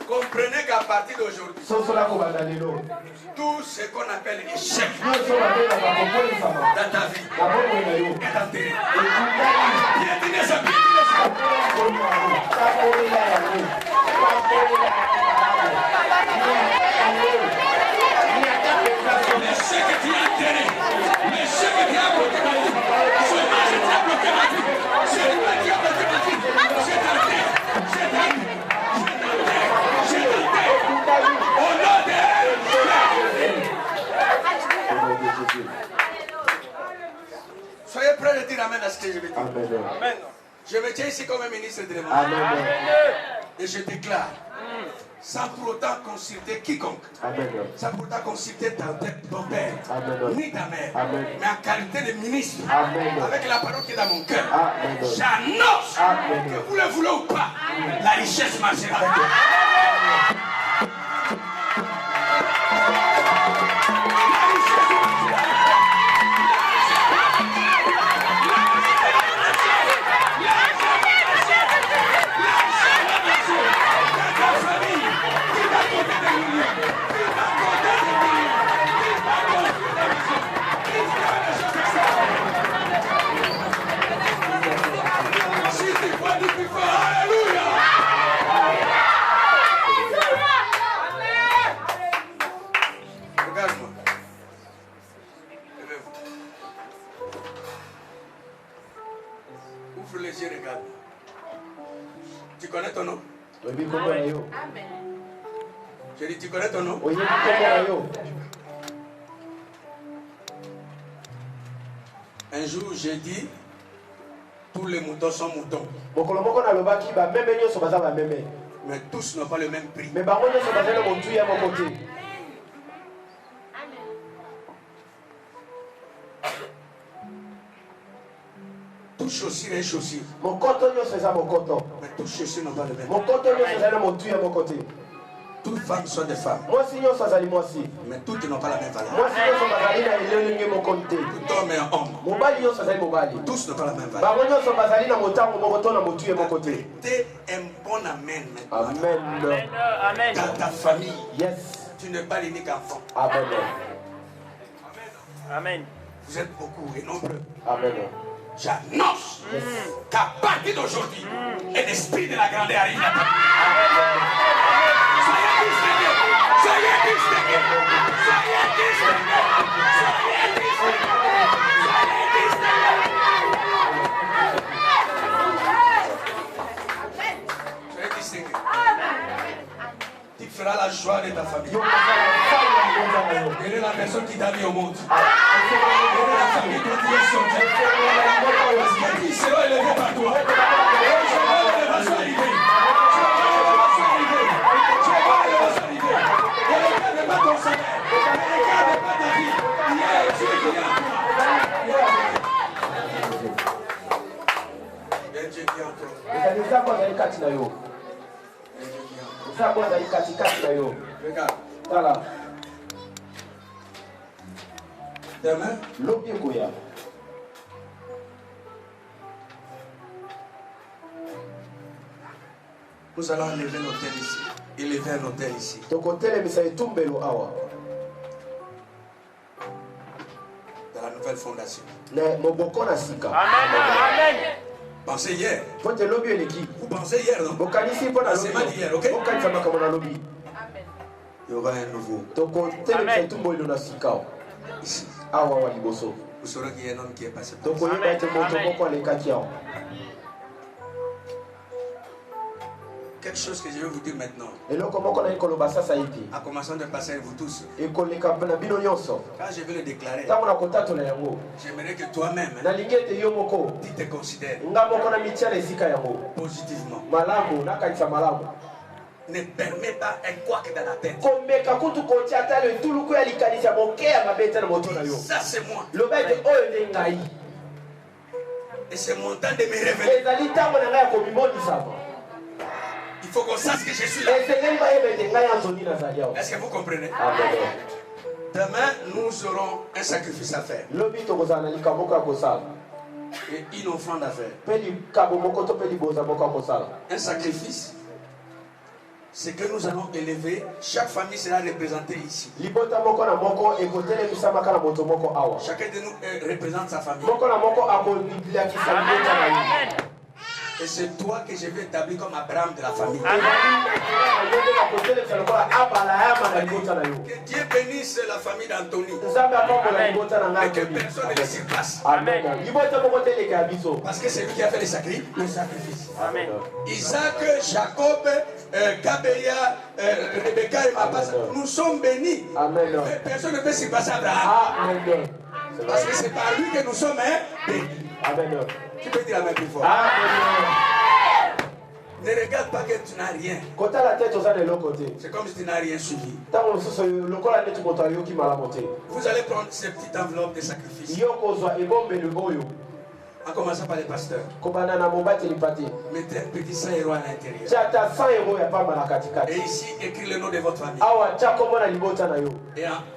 Comprenez qu'à partir d'aujourd'hui, tout ce qu'on appelle échec dans ta vie est enterré. L'échec qui a enterré, l'échec qui a bloqué ma vie, le chômage qui a bloqué ma vie, c'est toi qui a bloqué ma vie, c'est enterré, c'est enterré. Au nom de Jésus. Soyez prêts de dire amen à ce que je vais dire. Amen. Je me tiens ici comme un ministre de l'évangile. Et je déclare, sans pour autant consulter quiconque, sans pour autant consulter ton père, ni ta mère, mais en qualité de ministre, avec la parole qui est dans mon cœur, j'annonce que vous le voulez ou pas, la richesse marchera avec vous. Ouvre les yeux, regarde. Tu connais ton nom? Je dis, tu connais ton nom? Un jour, j'ai dit, tous les moutons sont moutons. Mais tous n'ont pas le même prix. Toute chaussure est chaussure. Mokoto nyonso eza mokoto. Mais toutes chaussures n'ont pas le même. Mokoto nyonso eza na motu ya mokote. Toutes femmes sont des femmes. Mwasi nyonso azali mwasi. Mais toutes n'ont pas la même valeur. Mwasi nyonso bazali na elenge mokonte. Tout homme est un homme. Mobali nyonso azali mobali. Tous n'ont pas la même valeur. Bango nyonso bazali na motango moko to na motu ya mokote. T'es un bon amen maintenant. Amen. Amen. Dans ta famille, Yes. tu n'es pas l'unique enfant. Amen. Amen. Vous êtes beaucoup et nombreux. Amen. J'annonce qu'à partir d'aujourd'hui, un esprit de la grandeur arrive à ta vie. Soyez distingués. Soyez distingués. Soyez distingués. Soyez distingués. Soyez distingués. Soyez distingués. Tu feras la joie de ta famille. Elle est la personne qui t'a mis au monde. Elle est la famille dont tu es sorti. Parce qu'ils seront élevés par toi. Tu vas voir l'élévation arriver. Tu vas voir l'élévation arriver. Tu vas voir l'élévation arriver. Ne regarde pas ton salaire. Ne regarde pas ta vie. Il y a un Dieu qui est en toi. Il y a un Dieu qui est en toi. Ezali nzambe azali kati na yo. Nzambe azali katikati na yo. Regarde. Tala. Demain, Lobi ekoya. nous allons élever l'hôtel ici. Élever un hôtel ici. Tokotelemisa etumbelo awa. Dans la nouvelle fondation. Na moboko na sika. Amen. Pensez hier. Pote lobi eleki. Vous pensez hier, non? Bokanisi mpo na C'est mal hier, lobi. ok? Bokanisa makambo na lobi. Il y aura un nouveau. Tokotelemisa etumbelo na sika. Ici. Awa wa liboso. Vous saurez qu'il y a un homme qui est passé par ici. Tokoyeba ete moto moko alekaki awa. Quelque chose que je vais vous dire maintenant, Eloko moko na koloba sasa hivi. en commençant de passer avec vous tous, Ekoleka na bino nyonso. quand je vais le déclarer, Ntango na kotatola yango. j'aimerais que toi-même, Nalingi ete yo moko. tu te considères Nga moko na mitiala esika yango. positivement. Malamu nakanisa malamu. Ne permets pas un couac dans la tête. Komeka kutu kotia talo etuluku ya likanisa moke ya mabete na moto na yo. Ça c'est moi. Loba ete oyo nde ngai. Et c'est mon temps de me révéler. Ezali ntango na ngai ya komimonisa. Il faut qu'on sache que je suis là. Esengeli bayeba ete ngai Anthony nazali awa. Est-ce que vous comprenez? Amen. Demain, nous aurons un sacrifice à faire. Lobi tokozala na likambo moko ya kosala. Et une offrande à faire. Mpe likambo moko to mpe liboza moko ya kosala. Un sacrifice, c'est que nous allons élever. Chaque famille sera représentée ici. Libota moko na moko ekotelemisama na moto moko awa. Chacun de nous représente sa famille. Moko na moko akolakisa libota na ye. Et c'est toi que je vais établir comme Abraham de la famille. Que Dieu bénisse la famille d'Anthony. Et que personne ne le surpasse. Parce que c'est lui qui a fait le sacrifice. Amen. Isaac, Jacob, Gabriel, Rebecca et Papa, nous sommes bénis. Amen. Mais personne ne peut surpasser Abraham. Amen. Parce que c'est par lui que nous sommes bénis. Amen. Tu peux dire la même plus fort. Ne regarde pas que tu n'as rien. C'est comme si tu n'as rien suivi. Vous allez prendre ces petites enveloppes de sacrifice. En commençant par les pasteurs. Mettez un petit 100 € à l'intérieur. Et ici, écris le nom de votre famille.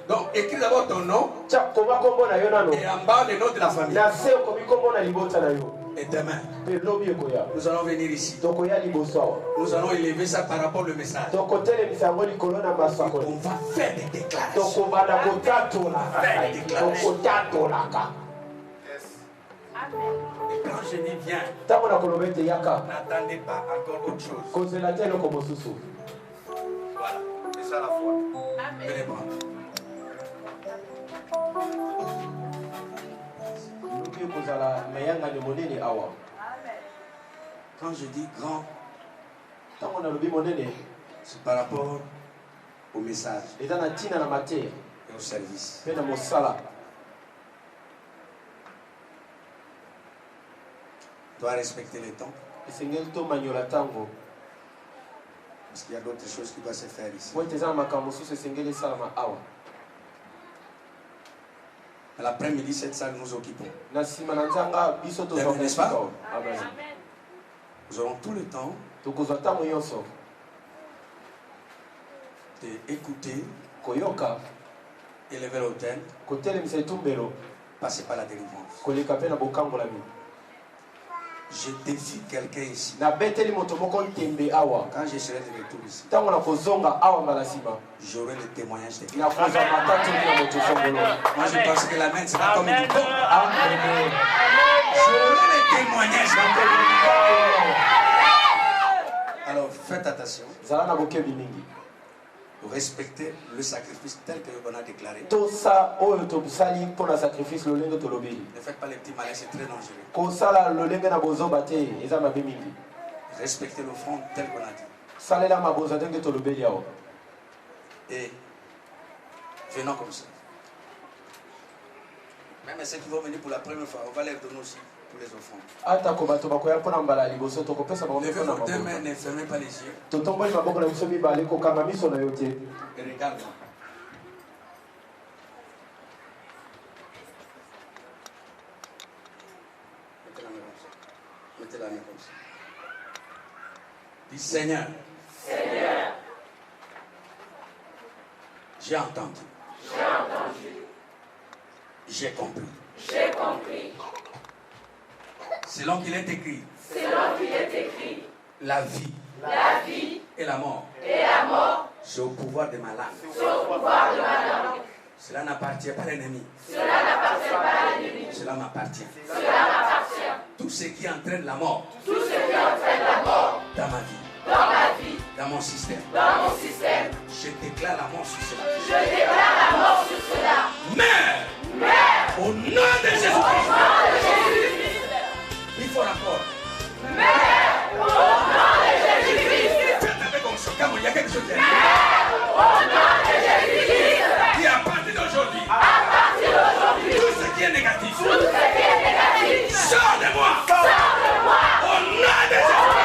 Donc, écris d'abord ton nom. Et en bas, le nom de la famille. Et demain, nous allons venir ici. Nous allons élever ça par rapport au message. On va faire des déclarations. Et quand je dis viens, n'attendez pas encore autre chose. Voilà, c'est ça la foi. Venez-moi. Quand je dis grand, c'est par rapport au message et au service. Tu dois respecter les temps. Parce qu'il y a d'autres choses qui doivent se faire ici. L'après-midi, cette salle nous occupons. N'est-ce pas? Amen. Nous aurons tout le temps d'écouter, élever l'autel, passer par la délivrance. Je défie quelqu'un ici. Quand je serai de retour ici, j'aurai le témoignage de quelqu'un. Moi je pense que la main sera comme une bombe. J'aurai le témoignage de quelqu'un. Alors faites attention. Respectez le sacrifice tel que on a déclaré. Ne faites pas les petits malins, c'est très dangereux. Respectez l'offrande tel qu'on a dit. Et venons comme ça. Même ceux qui vont venir pour la première fois, on va les donner aussi pour les offrandes. Levez vos deux mains, ne fermez pas les yeux. Et regarde-moi. Mettez la main comme ça. Dis Seigneur. Seigneur. J'ai entendu. J'ai compris. Selon qu'il est écrit. La vie. Et la mort. C'est au pouvoir de ma langue. Cela n'appartient pas à l'ennemi. Cela m'appartient. Tout ce qui entraîne la mort. Dans ma vie. Dans mon système. Je déclare la mort sur cela. Mais au nom de Jésus-Christ. Il faut rapport. Faites avec on se calme, il y a quelque chose. Et à partir d'aujourd'hui, tout ce qui est négatif, sort de moi. Au nom de Jésus-Christ.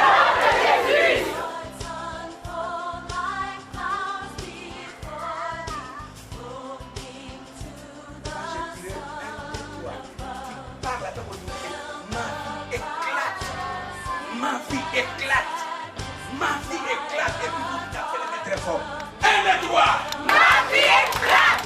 Ma vie éclate et puis vous tapez les mains très fort. 1, 2, 3. Ma vie éclate.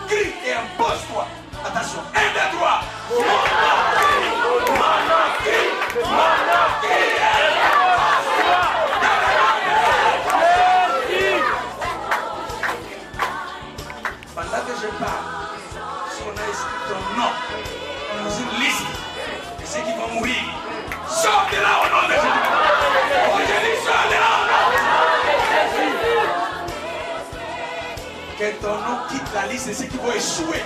Crie et impose-toi. Attention, 1, 2, 3. Pendant que je parle, si on a inscrit ton nom dans une liste de ceux qui vont mourir, sors de là au nom de Jésus. Oh, je dis sors de là au nom de Jésus. Que ton nom quitte la liste de ceux qui vont échouer.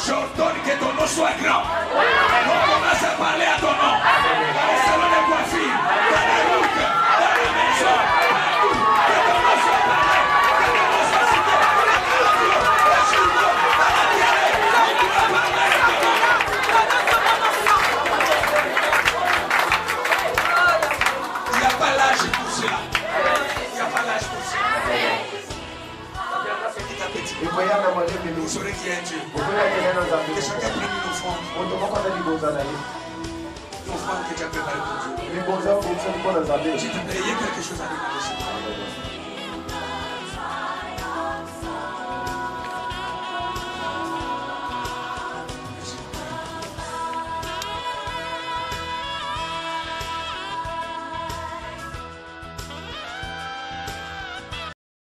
J'ordonne que ton nom soit grand. On commence à parler à ton nom. Dans les salons de coiffure, dans les routes, dans les maisons, partout. Que ton nom soit parlé. Que ton nom soit cité. Dans la radio, dans le journal, dans la télé. On doit parler de ton nom. Il n'y a pas l'âge pour cela. Il n'y a pas l'âge pour cela. Vous saurez qui est Dieu. Que chacun prenne une offrande. Une offrande que tu as préparée pour Dieu. S'il te plaît, il y a quelque chose à dire.